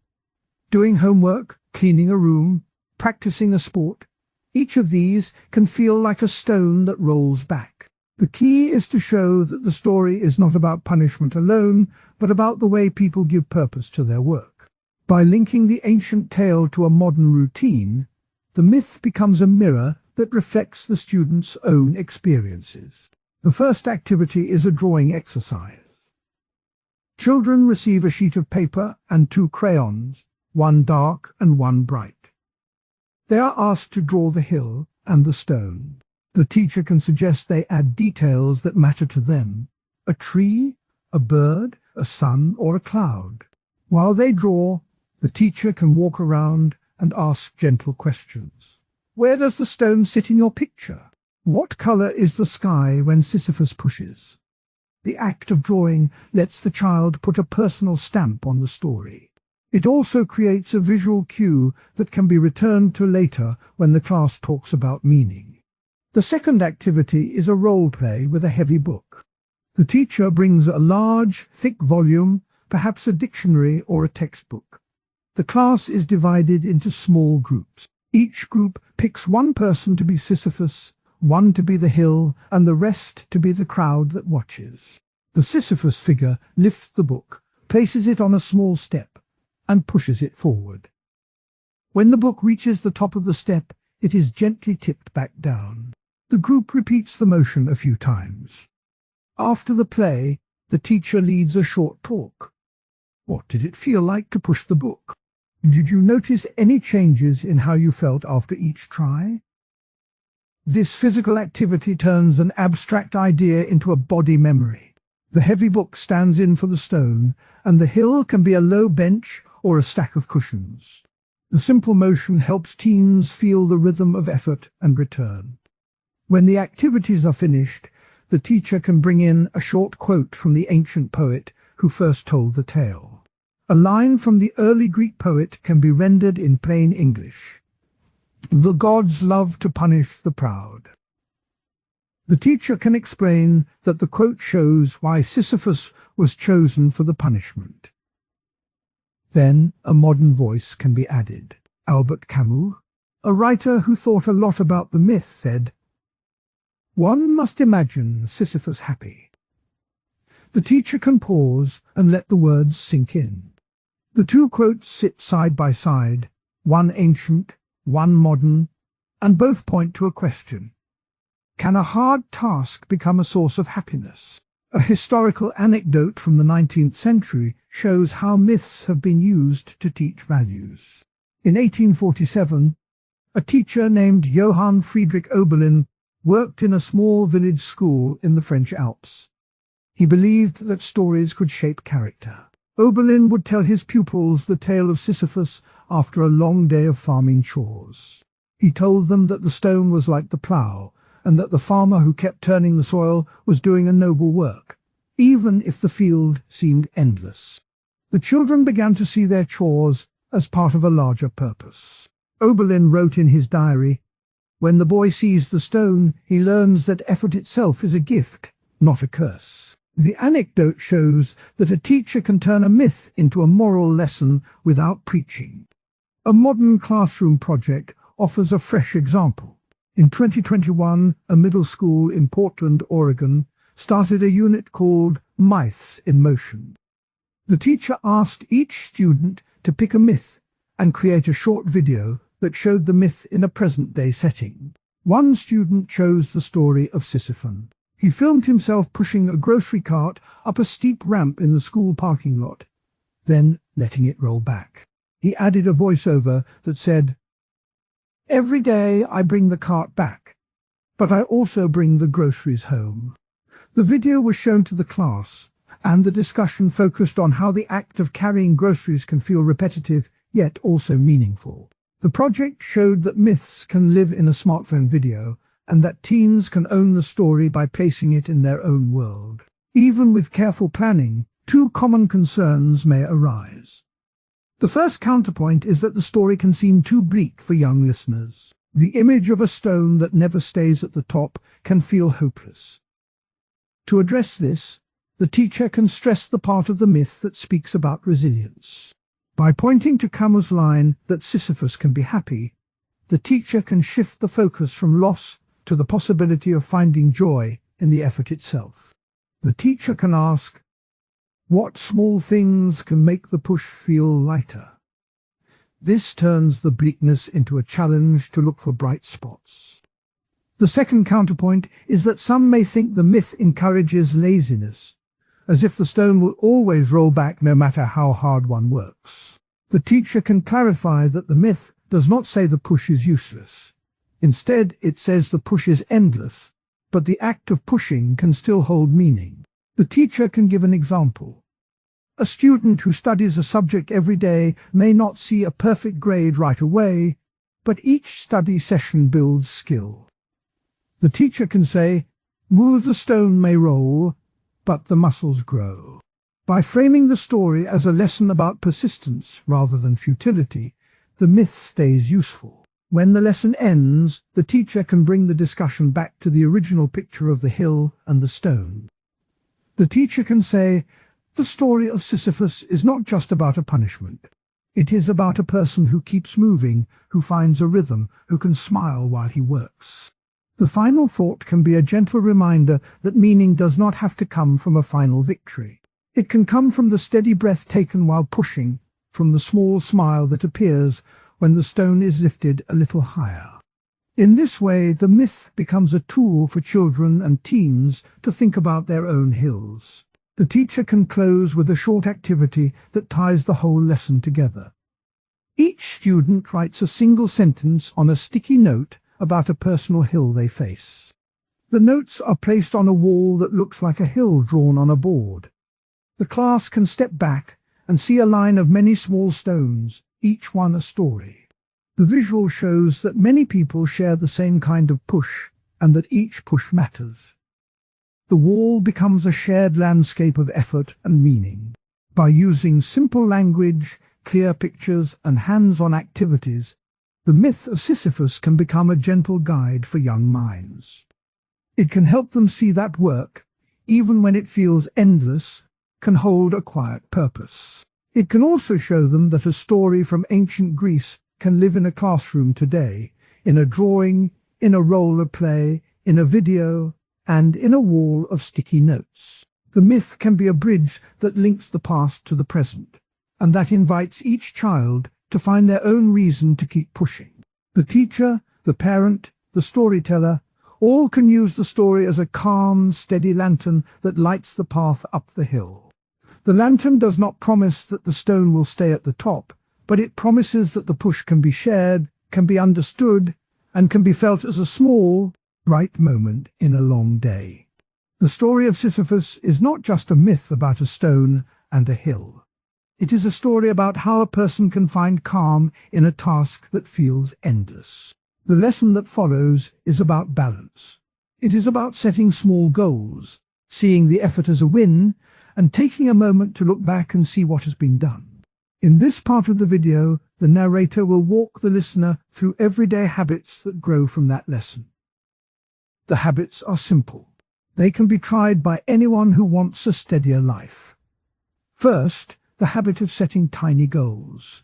Doing homework, cleaning a room, practicing a sport, each of these can feel like a stone that rolls back. The key is to show that the story is not about punishment alone, but about the way people give purpose to their work. By linking the ancient tale to a modern routine, the myth becomes a mirror that reflects the student's own experiences. The first activity is a drawing exercise. Children receive a sheet of paper and 2 crayons, one dark and one bright. They are asked to draw the hill and the stone. The teacher can suggest they add details that matter to them: a tree, a bird, a sun, or a cloud. While they draw, the teacher can walk around and ask gentle questions. Where does the stone sit in your picture? What color is the sky when Sisyphus pushes? The act of drawing lets the child put a personal stamp on the story. It also creates a visual cue that can be returned to later when the class talks about meaning. The second activity is a role play with a heavy book. The teacher brings a large, thick volume, perhaps a dictionary or a textbook. The class is divided into small groups. Each group picks one person to be Sisyphus, one to be the hill, and the rest to be the crowd that watches. The Sisyphus figure lifts the book, places it on a small step, and pushes it forward. When the book reaches the top of the step, it is gently tipped back down. The group repeats the motion a few times. After the play, the teacher leads a short talk. What did it feel like to push the book? Did you notice any changes in how you felt after each try? This physical activity turns an abstract idea into a body memory. The heavy book stands in for the stone, and the hill can be a low bench or a stack of cushions. The simple motion helps teens feel the rhythm of effort and return. When the activities are finished, the teacher can bring in a short quote from the ancient poet who first told the tale. A line from the early Greek poet can be rendered in plain English: "The gods love to punish the proud." The teacher can explain that the quote shows why Sisyphus was chosen for the punishment. Then a modern voice can be added. Albert Camus, a writer who thought a lot about the myth, said, "One must imagine Sisyphus happy." The teacher can pause and let the words sink in. The two quotes sit side by side, one ancient, one modern, and both point to a question. Can a hard task become a source of happiness? A historical anecdote from the 19th century shows how myths have been used to teach values. In 1847, a teacher named Johann Friedrich Oberlin worked in a small village school in the French Alps. He believed that stories could shape character. Oberlin would tell his pupils the tale of Sisyphus after a long day of farming chores. He told them that the stone was like the plough, and that the farmer who kept turning the soil was doing a noble work, even if the field seemed endless. The children began to see their chores as part of a larger purpose. Oberlin wrote in his diary, "When the boy sees the stone, he learns that effort itself is a gift, not a curse." The anecdote shows that a teacher can turn a myth into a moral lesson without preaching. A modern classroom project offers a fresh example. In 2021, a middle school in Portland, Oregon, started a unit called Myths in Motion. The teacher asked each student to pick a myth and create a short video that showed the myth in a present-day setting. One student chose the story of Sisyphus. He filmed himself pushing a grocery cart up a steep ramp in the school parking lot, then letting it roll back. He added a voiceover that said, "Every day I bring the cart back, but I also bring the groceries home." The video was shown to the class, and the discussion focused on how the act of carrying groceries can feel repetitive, yet also meaningful. The project showed that myths can live in a smartphone video, and that teens can own the story by placing it in their own world. Even with careful planning, two common concerns may arise. The first counterpoint is that the story can seem too bleak for young listeners. The image of a stone that never stays at the top can feel hopeless. To address this, the teacher can stress the part of the myth that speaks about resilience. By pointing to Camus' line that Sisyphus can be happy, the teacher can shift the focus from loss to the possibility of finding joy in the effort itself. The teacher can ask, what small things can make the push feel lighter? This turns the bleakness into a challenge to look for bright spots. The second counterpoint is that some may think the myth encourages laziness, as if the stone will always roll back no matter how hard one works. The teacher can clarify that the myth does not say the push is useless. Instead, it says the push is endless, but the act of pushing can still hold meaning. The teacher can give an example. A student who studies a subject every day may not see a perfect grade right away, but each study session builds skill. The teacher can say, "Move the stone may roll, but the muscles grow." By framing the story as a lesson about persistence rather than futility, the myth stays useful. When the lesson ends, the teacher can bring the discussion back to the original picture of the hill and the stone. The teacher can say, "The story of Sisyphus is not just about a punishment. It is about a person who keeps moving, who finds a rhythm, who can smile while he works." The final thought can be a gentle reminder that meaning does not have to come from a final victory. It can come from the steady breath taken while pushing, from the small smile that appears when the stone is lifted a little higher. In this way, the myth becomes a tool for children and teens to think about their own hills. The teacher can close with a short activity that ties the whole lesson together. Each student writes a single sentence on a sticky note about a personal hill they face. The notes are placed on a wall that looks like a hill drawn on a board. The class can step back and see a line of many small stones, each one a story. The visual shows that many people share the same kind of push, and that each push matters. The wall becomes a shared landscape of effort and meaning. By using simple language, clear pictures, and hands-on activities, the myth of Sisyphus can become a gentle guide for young minds. It can help them see that work, even when it feels endless, can hold a quiet purpose. It can also show them that a story from ancient Greece can live in a classroom today, in a drawing, in a role of play, in a video, and in a wall of sticky notes. The myth can be a bridge that links the past to the present, and that invites each child to find their own reason to keep pushing. The teacher, the parent, the storyteller, all can use the story as a calm, steady lantern that lights the path up the hill. The lantern does not promise that the stone will stay at the top, but it promises that the push can be shared, can be understood, and can be felt as a small, bright moment in a long day. The story of Sisyphus is not just a myth about a stone and a hill. It is a story about how a person can find calm in a task that feels endless. The lesson that follows is about balance. It is about setting small goals, seeing the effort as a win, and taking a moment to look back and see what has been done. In this part of the video, the narrator will walk the listener through everyday habits that grow from that lesson. The habits are simple. They can be tried by anyone who wants a steadier life. First, the habit of setting tiny goals.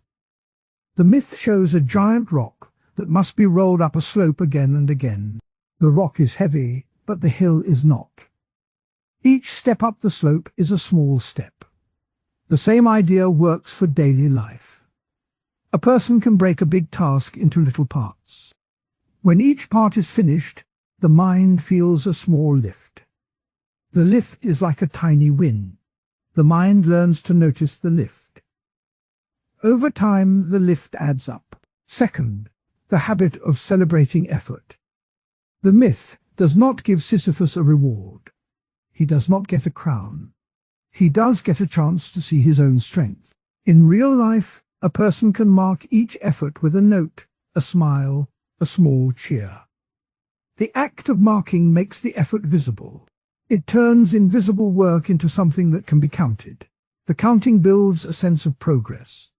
The myth shows a giant rock that must be rolled up a slope again and again. The rock is heavy, but the hill is not. Each step up the slope is a small step. The same idea works for daily life. A person can break a big task into little parts. When each part is finished, the mind feels a small lift. The lift is like a tiny win. The mind learns to notice the lift. Over time, the lift adds up. Second, the habit of celebrating effort. The myth does not give Sisyphus a reward. He does not get a crown. He does get a chance to see his own strength. In real life, a person can mark each effort with a note, a smile, a small cheer. The act of marking makes the effort visible. It turns invisible work into something that can be counted. The counting builds a sense of progress.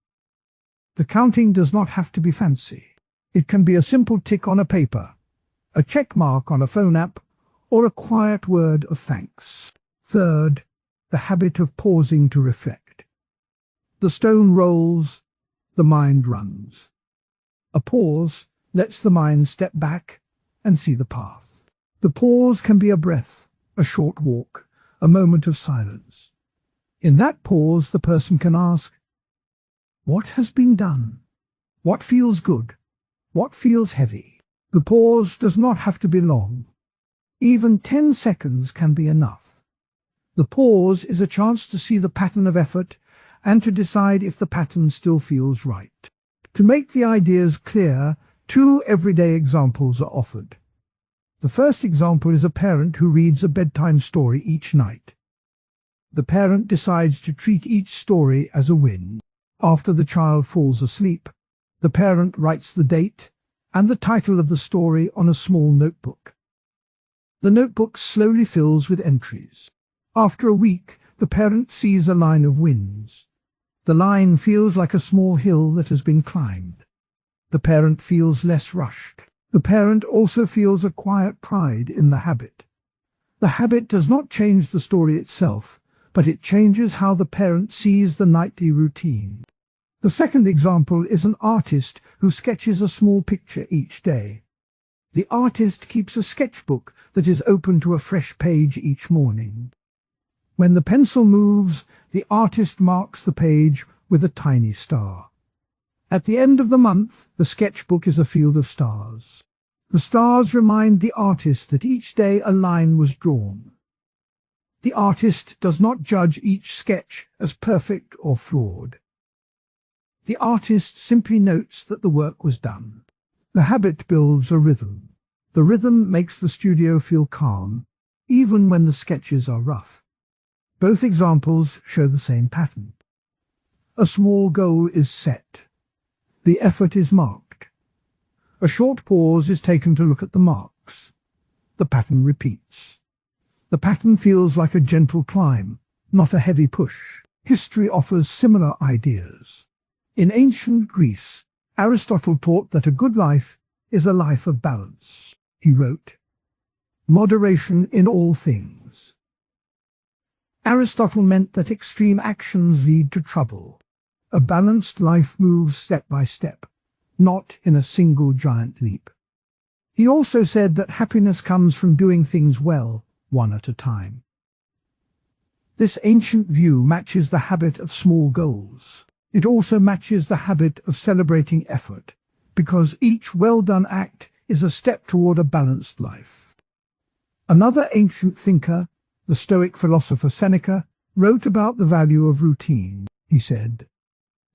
The counting does not have to be fancy. It can be a simple tick on a paper, a check mark on a phone app, or a quiet word of thanks. Third, the habit of pausing to reflect. The stone rolls, the mind runs. A pause lets the mind step back and see the path. The pause can be a breath, a short walk, a moment of silence. In that pause, the person can ask, what has been done? What feels good? What feels heavy? The pause does not have to be long. Even 10 seconds can be enough. The pause is a chance to see the pattern of effort and to decide if the pattern still feels right. To make the ideas clear, Two everyday examples are offered. The first example is a parent who reads a bedtime story each night. The parent decides to treat each story as a win. After the child falls asleep, the parent writes the date and the title of the story on a small notebook. The notebook slowly fills with entries. After a week, the parent sees a line of wins. The line feels like a small hill that has been climbed. The parent feels less rushed. The parent also feels a quiet pride in the habit. The habit does not change the story itself, but it changes how the parent sees the nightly routine. The second example is an artist who sketches a small picture each day. The artist keeps a sketchbook that is open to a fresh page each morning. When the pencil moves, the artist marks the page with a tiny star. At the end of the month, the sketchbook is a field of stars. The stars remind the artist that each day a line was drawn. The artist does not judge each sketch as perfect or flawed. The artist simply notes that the work was done. The habit builds a rhythm. The rhythm makes the studio feel calm, even when the sketches are rough. Both examples show the same pattern. A small goal is set. The effort is marked. A short pause is taken to look at the marks. The pattern repeats. The pattern feels like a gentle climb, not a heavy push. History offers similar ideas. In ancient Greece, Aristotle taught that a good life is a life of balance. He wrote, "Moderation in all things." Aristotle meant that extreme actions lead to trouble. A balanced life moves step by step, not in a single giant leap. He also said that happiness comes from doing things well, one at a time. This ancient view matches the habit of small goals. It also matches the habit of celebrating effort, because each well-done act is a step toward a balanced life. Another ancient thinker, the Stoic philosopher Seneca, wrote about the value of routine. He said,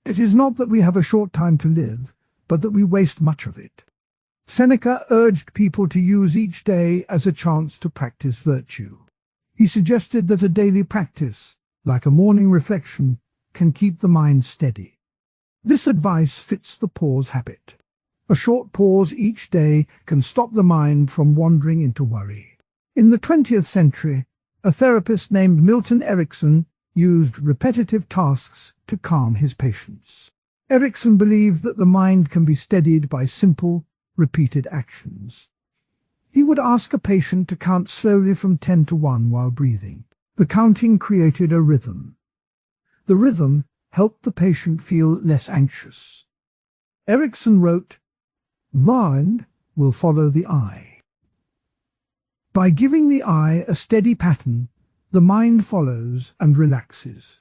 "It is not that we have a short time to live, but that we waste much of it." Seneca urged people to use each day as a chance to practice virtue. He suggested that a daily practice, like a morning reflection, can keep the mind steady. This advice fits the pause habit. A short pause each day can stop the mind from wandering into worry. In the 20th century, a therapist named Milton Erickson used repetitive tasks to calm his patients. Erickson believed that the mind can be steadied by simple, repeated actions. He would ask a patient to count slowly from 10 to 1 while breathing. The counting created a rhythm. The rhythm helped the patient feel less anxious. Erickson wrote, "Mind will follow the eye." By giving the eye a steady pattern, the mind follows and relaxes.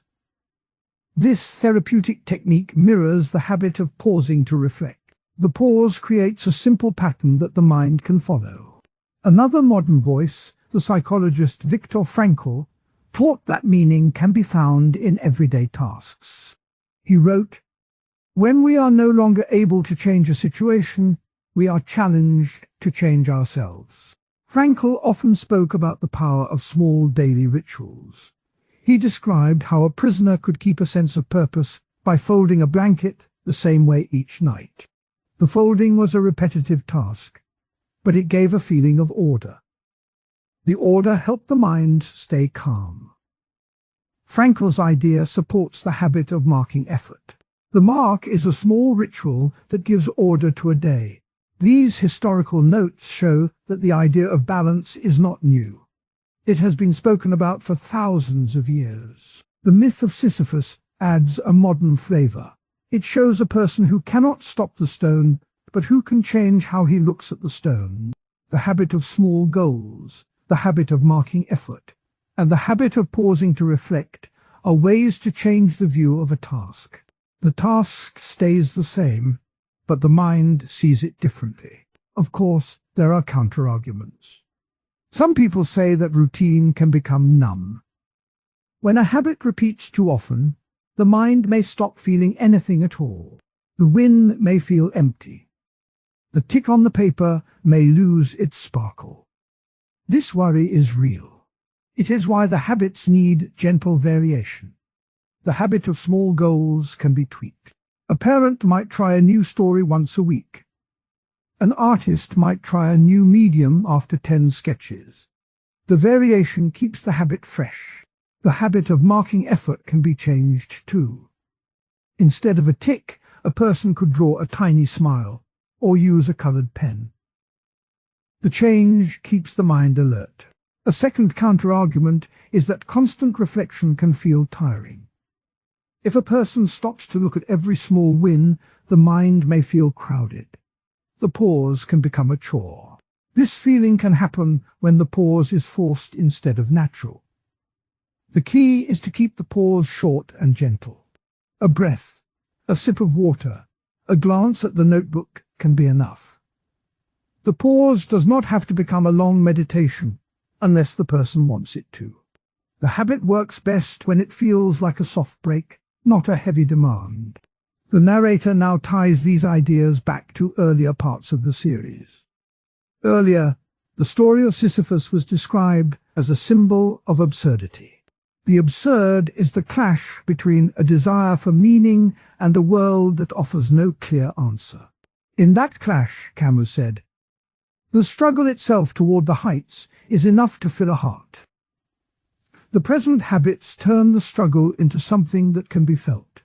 This therapeutic technique mirrors the habit of pausing to reflect. The pause creates a simple pattern that the mind can follow. Another modern voice, the psychologist Viktor Frankl, taught that meaning can be found in everyday tasks. He wrote, "When we are no longer able to change a situation, we are challenged to change ourselves." Frankl often spoke about the power of small daily rituals. He described how a prisoner could keep a sense of purpose by folding a blanket the same way each night. The folding was a repetitive task, but it gave a feeling of order. The order helped the mind stay calm. Frankl's idea supports the habit of marking effort. The mark is a small ritual that gives order to a day. These historical notes show that the idea of balance is not new. It has been spoken about for thousands of years. The myth of Sisyphus adds a modern flavor. It shows a person who cannot stop the stone, but who can change how he looks at the stone. The habit of small goals, the habit of marking effort, and the habit of pausing to reflect are ways to change the view of a task. The task stays the same, but the mind sees it differently. Of course, there are counter-arguments. Some people say that routine can become numb. When a habit repeats too often, the mind may stop feeling anything at all. The win may feel empty. The tick on the paper may lose its sparkle. This worry is real. It is why the habits need gentle variation. The habit of small goals can be tweaked. A parent might try a new story once a week. An artist might try a new medium after 10 sketches. The variation keeps the habit fresh. The habit of marking effort can be changed too. Instead of a tick, a person could draw a tiny smile or use a colored pen. The change keeps the mind alert. A second counter-argument is that constant reflection can feel tiring. If a person stops to look at every small win, the mind may feel crowded. The pause can become a chore. This feeling can happen when the pause is forced instead of natural. The key is to keep the pause short and gentle. A breath, a sip of water, a glance at the notebook can be enough. The pause does not have to become a long meditation unless the person wants it to. The habit works best when it feels like a soft break, not a heavy demand. The narrator now ties these ideas back to earlier parts of the series. Earlier, the story of Sisyphus was described as a symbol of absurdity. The absurd is the clash between a desire for meaning and a world that offers no clear answer. In that clash, Camus said, the struggle itself toward the heights is enough to fill a heart. The present habits turn the struggle into something that can be felt.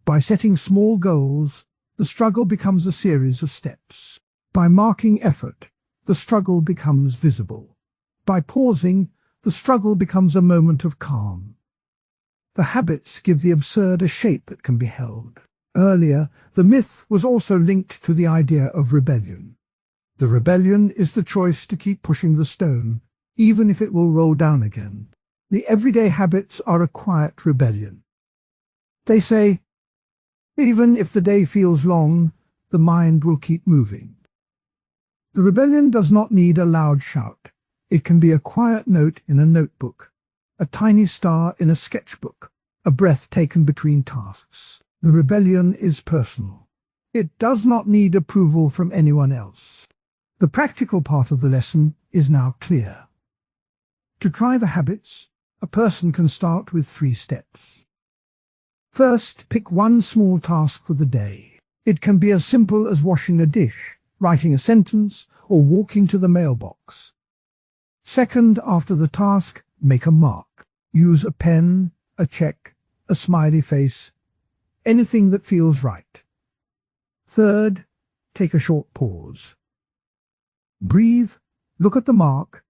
By setting small goals, the struggle becomes a series of steps. By marking effort, the struggle becomes visible. By pausing, the struggle becomes a moment of calm. The habits give the absurd a shape that can be held. Earlier, the myth was also linked to the idea of rebellion. The rebellion is the choice to keep pushing the stone, even if it will roll down again. The everyday habits are a quiet rebellion. They say, even if the day feels long, the mind will keep moving. The rebellion does not need a loud shout. It can be a quiet note in a notebook, a tiny star in a sketchbook, a breath taken between tasks. The rebellion is personal. It does not need approval from anyone else. The practical part of the lesson is now clear. To try the habits, a person can start with 3 steps. First, pick one small task for the day. It can be as simple as washing a dish, writing a sentence, or walking to the mailbox. Second, after the task, make a mark. Use a pen, a check, a smiley face, anything that feels right. Third, take a short pause. Breathe, look at the mark,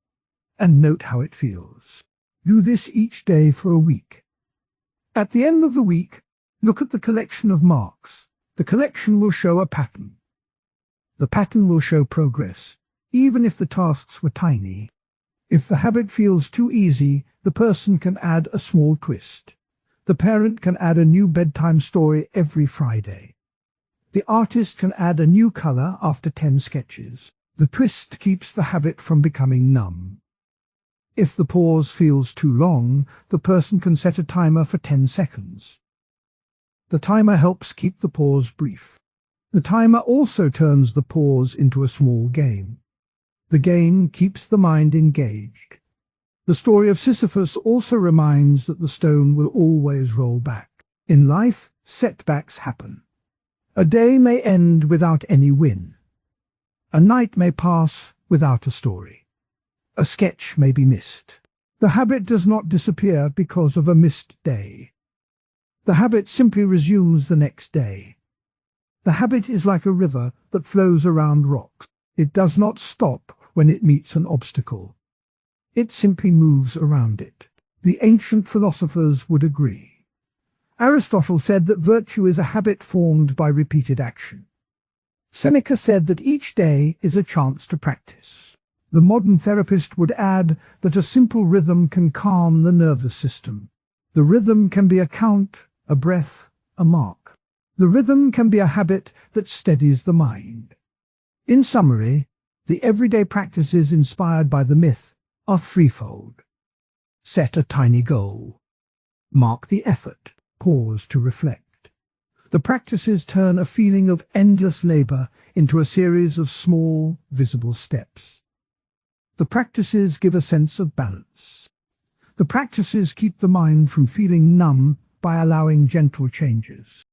and note how it feels. Do this each day for a week. At the end of the week, look at the collection of marks. The collection will show a pattern. The pattern will show progress, even if the tasks were tiny. If the habit feels too easy, the person can add a small twist. The parent can add a new bedtime story every Friday. The artist can add a new color after 10 sketches. The twist keeps the habit from becoming numb. If the pause feels too long, the person can set a timer for 10 seconds. The timer helps keep the pause brief. The timer also turns the pause into a small game. The game keeps the mind engaged. The story of Sisyphus also reminds that the stone will always roll back. In life, setbacks happen. A day may end without any win. A night may pass without a story. A sketch may be missed. The habit does not disappear because of a missed day. The habit simply resumes the next day. The habit is like a river that flows around rocks. It does not stop when it meets an obstacle. It simply moves around it. The ancient philosophers would agree. Aristotle said that virtue is a habit formed by repeated action. Seneca said that each day is a chance to practice. The modern therapist would add that a simple rhythm can calm the nervous system. The rhythm can be a count, a breath, a mark. The rhythm can be a habit that steadies the mind. In summary, the everyday practices inspired by the myth are threefold. Set a tiny goal. Mark the effort. Pause to reflect. The practices turn a feeling of endless labor into a series of small, visible steps. The practices give a sense of balance. The practices keep the mind from feeling numb by allowing gentle changes.